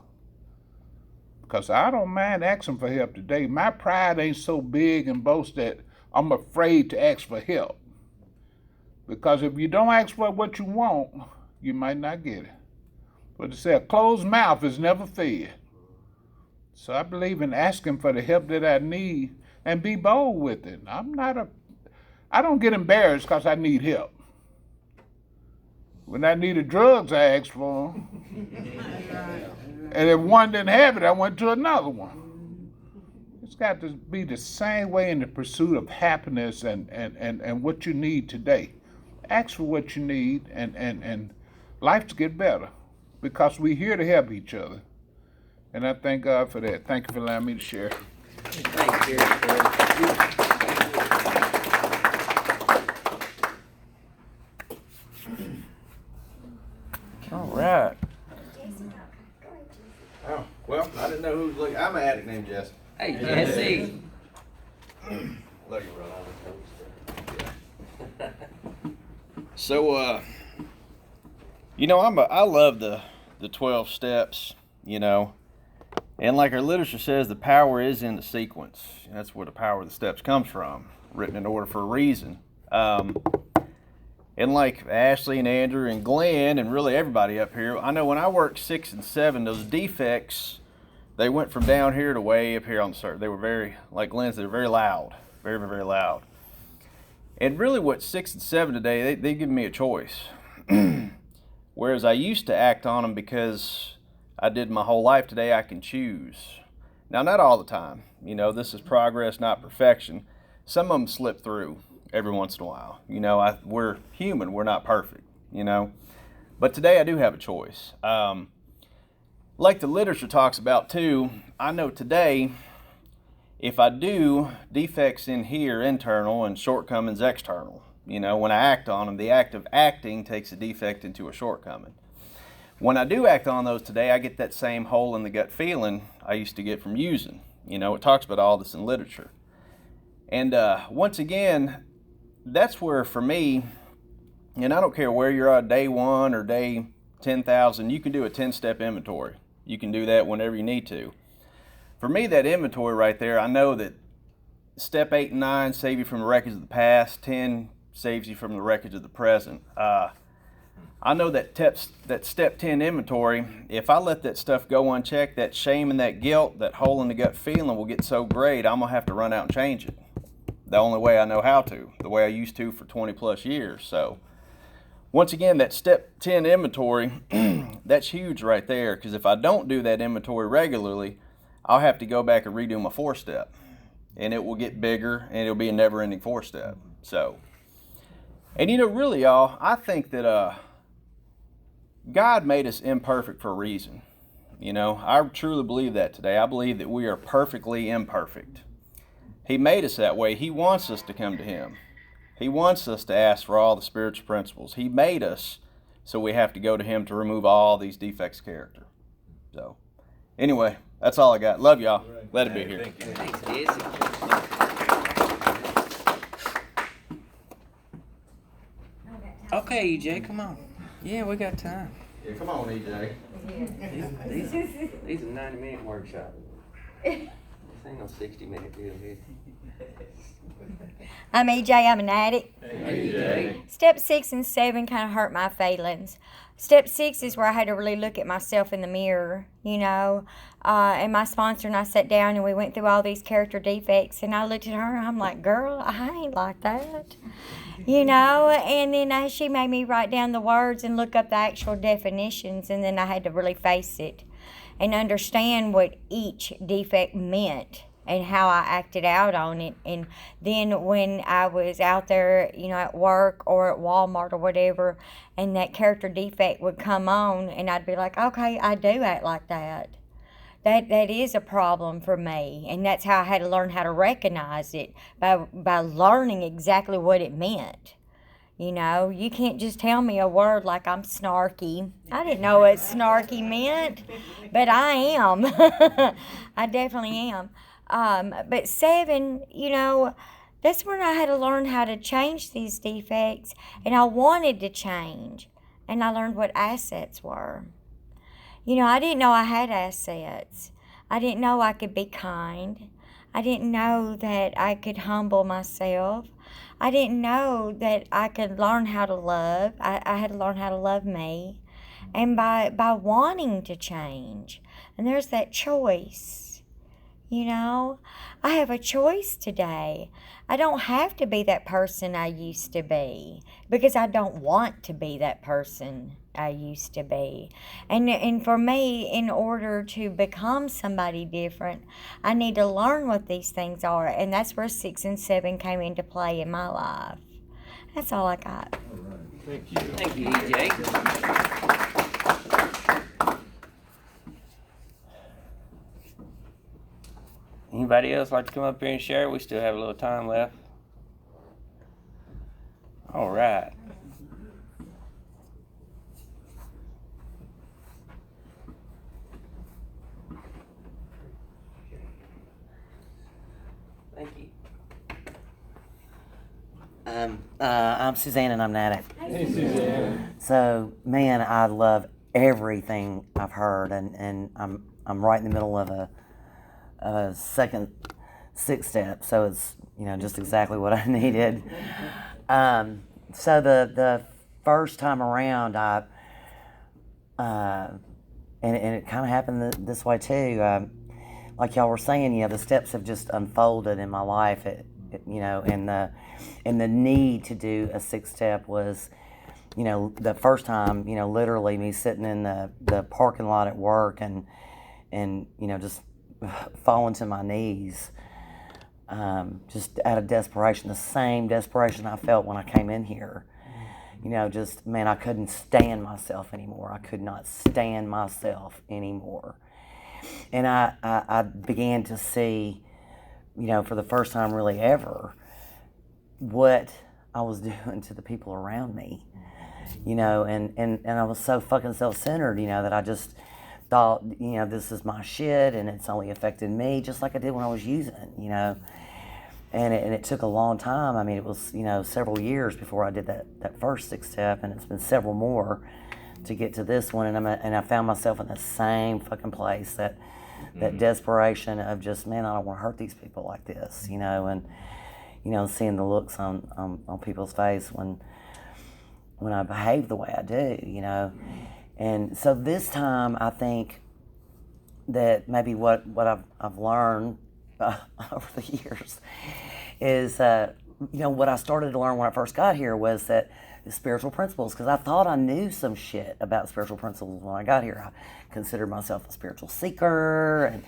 Because I don't mind asking for help today. My pride ain't so big and boast that I'm afraid to ask for help. Because if you don't ask for what you want, you might not get it. But it said, a closed mouth is never fed. So I believe in asking for the help that I need and be bold with it. I don't get embarrassed because I need help. When I needed drugs, I asked for them. And if one didn't have it, I went to another one. It's got to be the same way in the pursuit of happiness and what you need today. Ask for what you need and life to get better because we're here to help each other. And I thank God for that. Thank you for allowing me to share. Thank you, Jerry. All right. Oh, well, I didn't know who was looking. I'm an addict named Jesse. Hey, Jesse. Love you, brother. So, you know, I love the 12 steps, you know. And like our literature says, the power is in the sequence. That's where the power of the steps comes from, written in order for a reason. And like Ashley and Andrew and Glenn and really everybody up here, I know when I worked 6 and 7, those defects, they went from down here to way up here on the surface. They were very, like Glenn said, very loud, very, very loud. And really what 6 and 7 today, they give me a choice. Whereas I used to act on them because I did my whole life, today I can choose. Now, not all the time. You know, this is progress, not perfection. Some of them slip through every once in a while. You know, we're human, we're not perfect, you know. But today I do have a choice. Like the literature talks about too, I know today, if I do defects in here, internal, and shortcomings, external, you know, when I act on them, the act of acting takes a defect into a shortcoming. When I do act on those today, I get that same hole in the gut feeling I used to get from using. You know, it talks about all this in literature. And once again, that's where for me, and I don't care where you're at, day 1 or day 10,000, you can do a 10-step inventory. You can do that whenever you need to. For me, that inventory right there, I know that step 8 and 9 save you from the wreckage of the past, 10 saves you from the wreckage of the present. I know that step 10 inventory, if I let that stuff go unchecked, that shame and that guilt, that hole in the gut feeling will get so great, I'm going to have to run out and change it. The only way I know how to, the way I used to for 20 plus years. So once again, that step 10 inventory, that's huge right there, because if I don't do that inventory regularly, I'll have to go back and redo my 4-step, and it will get bigger, and it'll be a never-ending 4-step. So, and you know, really, y'all, I think that God made us imperfect for a reason. You know, I truly believe that today. I believe that we are perfectly imperfect. He made us that way. He wants us to come to Him. He wants us to ask for all the spiritual principles. He made us, so we have to go to Him to remove all these defects of character. So, anyway, that's all I got. Love y'all. Glad to be here. Thanks, Jesse. Okay, EJ, come on. Yeah, we got time. Yeah, come on, EJ. These are 90-minute workshops. This ain't no 60-minute deal here. I'm EJ, I'm an addict. Hey, EJ. Step 6 and 7 kind of hurt my feelings. Step 6 is where I had to really look at myself in the mirror, and my sponsor and I sat down and we went through all these character defects, and I looked at her and I'm like, girl, I ain't like that, and then she made me write down the words and look up the actual definitions, and then I had to really face it and understand what each defect meant and how I acted out on it. And then when I was out there, at work or at Walmart or whatever, and that character defect would come on, and I'd be like, okay, I do act like that. That is a problem for me. And that's how I had to learn how to recognize it, by learning exactly what it meant. You can't just tell me a word like I'm snarky. I didn't know what snarky meant, but I am. I definitely am. But 7, that's when I had to learn how to change these defects, and I wanted to change, and I learned what assets were. I didn't know I had assets. I didn't know I could be kind. I didn't know that I could humble myself. I didn't know that I could learn how to love. I had to learn how to love me. And by wanting to change, and there's that choice, I have a choice today. I don't have to be that person I used to be, because I don't want to be that person I used to be. And for me, in order to become somebody different, I need to learn what these things are. And that's where 6 and 7 came into play in my life. That's all I got. Thank you. Thank you, EJ. Anybody else like to come up here and share? We still have a little time left. All right. Thank you. I'm Suzanne, and I'm an addict. Hey, Suzanne. So, man, I love everything I've heard, and I'm right in the middle of a second 6 step, so it's just exactly what I needed. So the first time around, and it kind of happened this way too. Like y'all were saying, the steps have just unfolded in my life. And the need to do a 6 step was, the first time, literally me sitting in the parking lot at work and just falling to my knees, just out of desperation, the same desperation I felt when I came in here. I couldn't stand myself anymore. I could not stand myself anymore. And I began to see, for the first time really ever, what I was doing to the people around me, and I was so fucking self-centered, that I just thought, this is my shit and it's only affected me, just like I did when I was using, and it took a long time. I mean, it was, several years before I did that first 6 step, and it's been several more to get to this one, and I found myself in the same fucking place, that desperation of just, man, I don't want to hurt these people like this, and seeing the looks on people's face when I behave the way I do, and so this time I think that maybe what I've learned over the years is, what I started to learn when I first got here was that the spiritual principles, because I thought I knew some shit about spiritual principles when I got here. I considered myself a spiritual seeker, and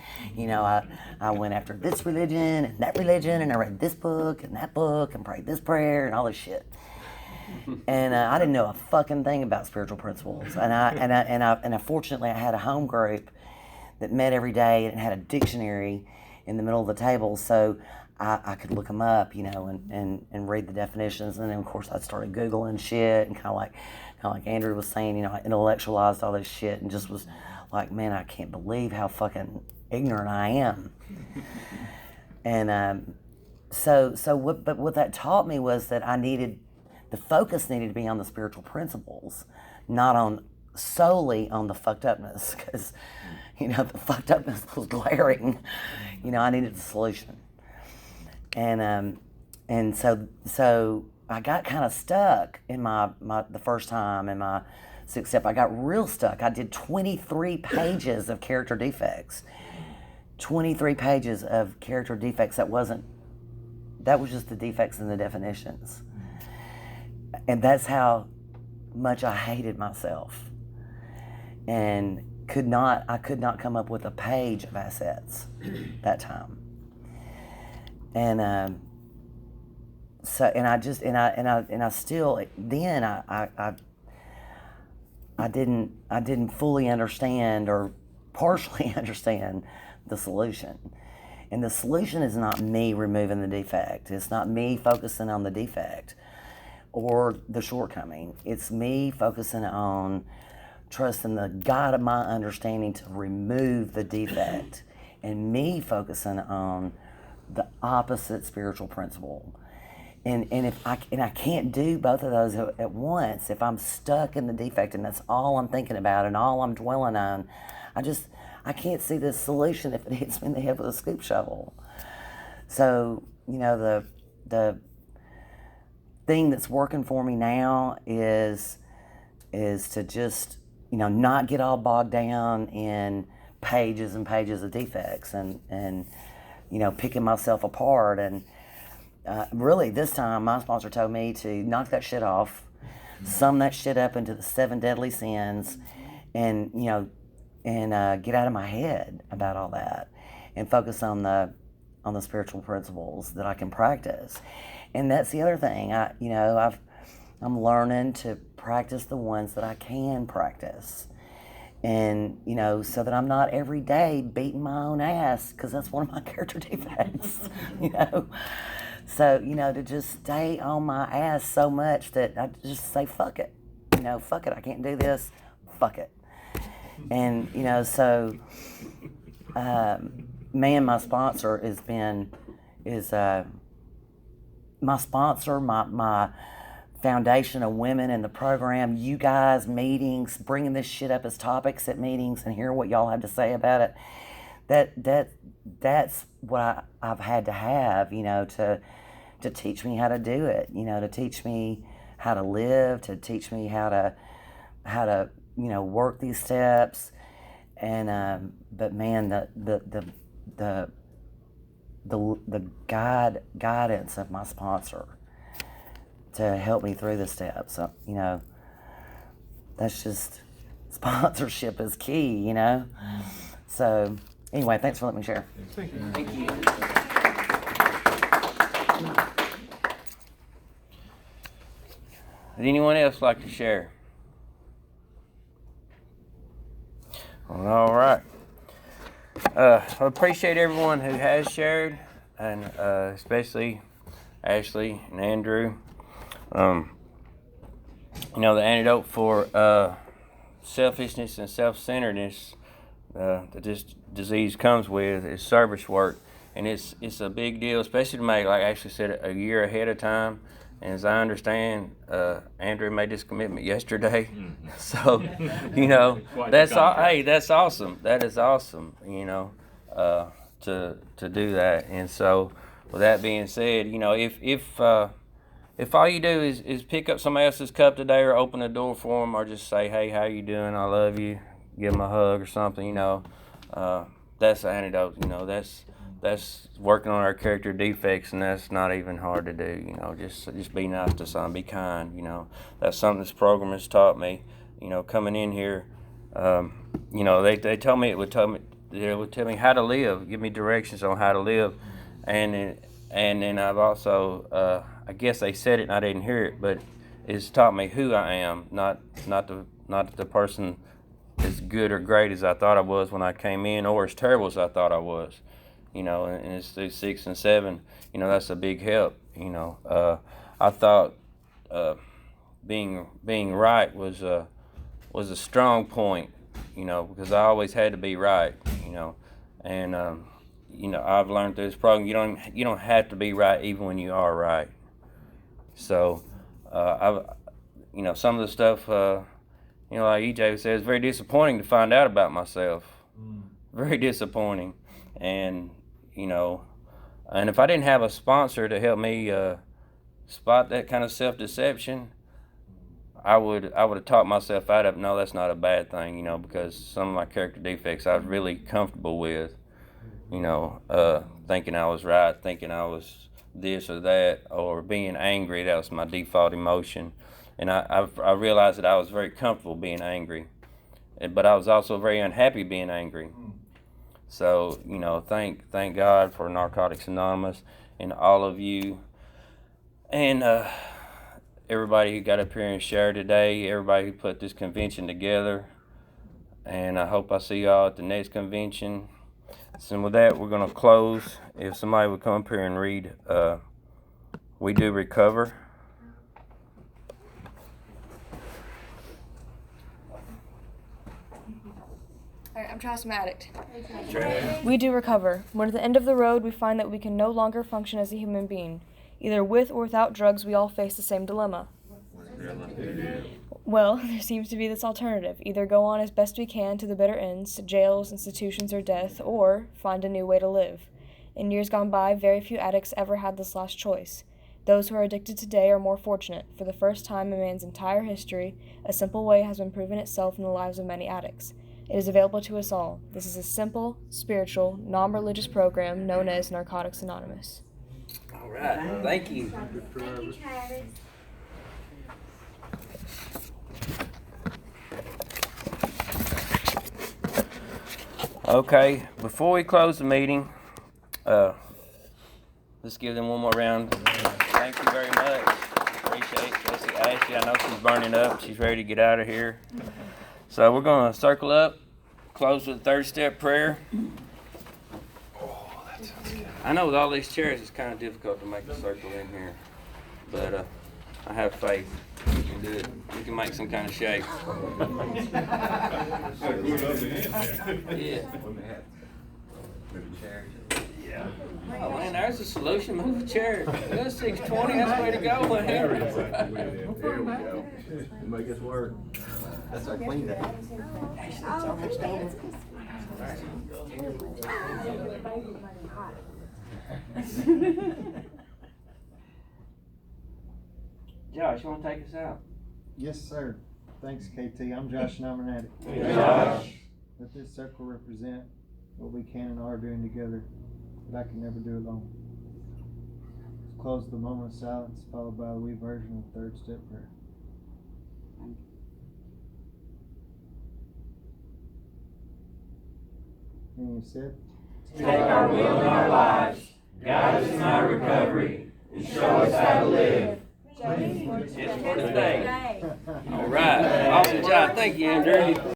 I went after this religion and that religion, and I read this book and that book and prayed this prayer and all this shit. And I didn't know a fucking thing about spiritual principles. And fortunately I had a home group that met every day and had a dictionary in the middle of the table, so I could look them up, and read the definitions. And then of course I started Googling shit, and kind of like Andrew was saying, I intellectualized all this shit and just was like, man, I can't believe how fucking ignorant I am. And what that taught me was that the focus needed to be on the spiritual principles, not solely on the fucked upness, because the fucked upness was glaring. I needed a solution. And so I got kind of stuck in the first time in my sixth step, I got real stuck. I did 23 pages of character defects. 23 pages of character defects. That was just the defects and the definitions. And that's how much I hated myself. And I could not come up with a page of assets that time. And I didn't fully understand or partially understand the solution. And the solution is not me removing the defect. It's not me focusing on the defect or the shortcoming. It's me focusing on trusting the God of my understanding to remove the defect, and me focusing on the opposite spiritual principle. And I can't do both of those at once. If I'm stuck in the defect and that's all I'm thinking about and all I'm dwelling on, I can't see the solution if it hits me in the head with a scoop shovel. So, the thing that's working for me now is to just, not get all bogged down in pages and pages of defects and picking myself apart. And really, this time, my sponsor told me to knock that shit off, sum that shit up into the 7 deadly sins, and get out of my head about all that, and focus on the spiritual principles that I can practice. And that's the other thing. I'm learning to practice the ones that I can practice, and so that I'm not every day beating my own ass, because that's one of my character defects. So to just stay on my ass so much that I just say fuck it, fuck it, I can't do this, fuck it. And so my sponsor is my sponsor, my foundation of women in the program, you guys, meetings, bringing this shit up as topics at meetings and hear what y'all have to say about it. That's what I've had to have, to teach me how to do it, to teach me how to live, to teach me how to work these steps. And but man, the guidance of my sponsor to help me through the steps. So, that's just, sponsorship is key, So anyway, thanks for letting me share. Thank you. Would anyone else like to share? All right. I appreciate everyone who has shared, and especially Ashley and Andrew. The antidote for selfishness and self-centeredness that this disease comes with is service work, and it's a big deal, especially to make, like Ashley said, a year ahead of time. And as I understand, Andrew made this commitment yesterday, so that's all. Hey, that's awesome. That is awesome. To do that. And so, with that being said, if all you do is pick up somebody else's cup today, or open the door for them, or just say, hey, how you doing? I love you. Give them a hug or something. That's the antidote. That's working on our character defects, and that's not even hard to do. Just be nice to someone, be kind. That's something this program has taught me. Coming in here, they told me they would tell me how to live, give me directions on how to live, and then I've also, I guess they said it and I didn't hear it, but it's taught me who I am, not the person as good or great as I thought I was when I came in, or as terrible as I thought I was. And it's through 6 and 7, that's a big help. I thought being right was a strong point, because I always had to be right, and I've learned through this program you don't have to be right even when you are right. So some of the stuff like EJ says, it's very disappointing to find out about myself. Very disappointing. And and if I didn't have a sponsor to help me spot that kind of self-deception, I would have talked myself out of it. No, that's not a bad thing, you know, because some of my character defects I was really comfortable with, you know, thinking I was right, thinking I was this or that, or being angry. That was my default emotion. And I realized that I was very comfortable being angry, but I was also very unhappy being angry. So, you know, thank God for Narcotics Anonymous and all of you, and everybody who got up here and shared today, everybody who put this convention together. And I hope I see y'all at the next convention. So with that, we're going to close. If somebody would come up here and read We Do Recover. Alright, I'm Charles Addict. We do recover. When at the end of the road, we find that we can no longer function as a human being. Either with or without drugs, we all face the same dilemma. Well, there seems to be this alternative. Either go on as best we can to the bitter ends, jails, institutions, or death, or find a new way to live. In years gone by, very few addicts ever had this last choice. Those who are addicted today are more fortunate. For the first time in man's entire history, a simple way has been proven itself in the lives of many addicts. It is available to us all. This is a simple, spiritual, non-religious program known as Narcotics Anonymous. All right. Thank you. Thank you, Travis. Okay, before we close the meeting, let's give them one more round. Thank you very much. Appreciate Jesse Ashley. I know she's burning up. She's ready to get out of here. So we're going to circle up, close with the third step prayer. I know with all these chairs it's kind of difficult to make a circle in here, but I have faith. We can do it. We can make some kind of shape. Yeah. Oh man, there's a solution. Move a chair. That's 620. That's the way to go. There we go. Make us work. That's our clean day. It's almost over. Josh, you want to take us out? Yes, sir. Thanks, KT. I'm Josh and I'm an addict. Hey, Josh. Let this circle represent what we can and are doing together, but I can never do alone. Close the moment of silence, followed by the we version of the third step prayer. And you said, Take our will in our lives, guide us in our recovery, and show us how to live. Just for today. All right. Awesome job. Thank you, Andrew.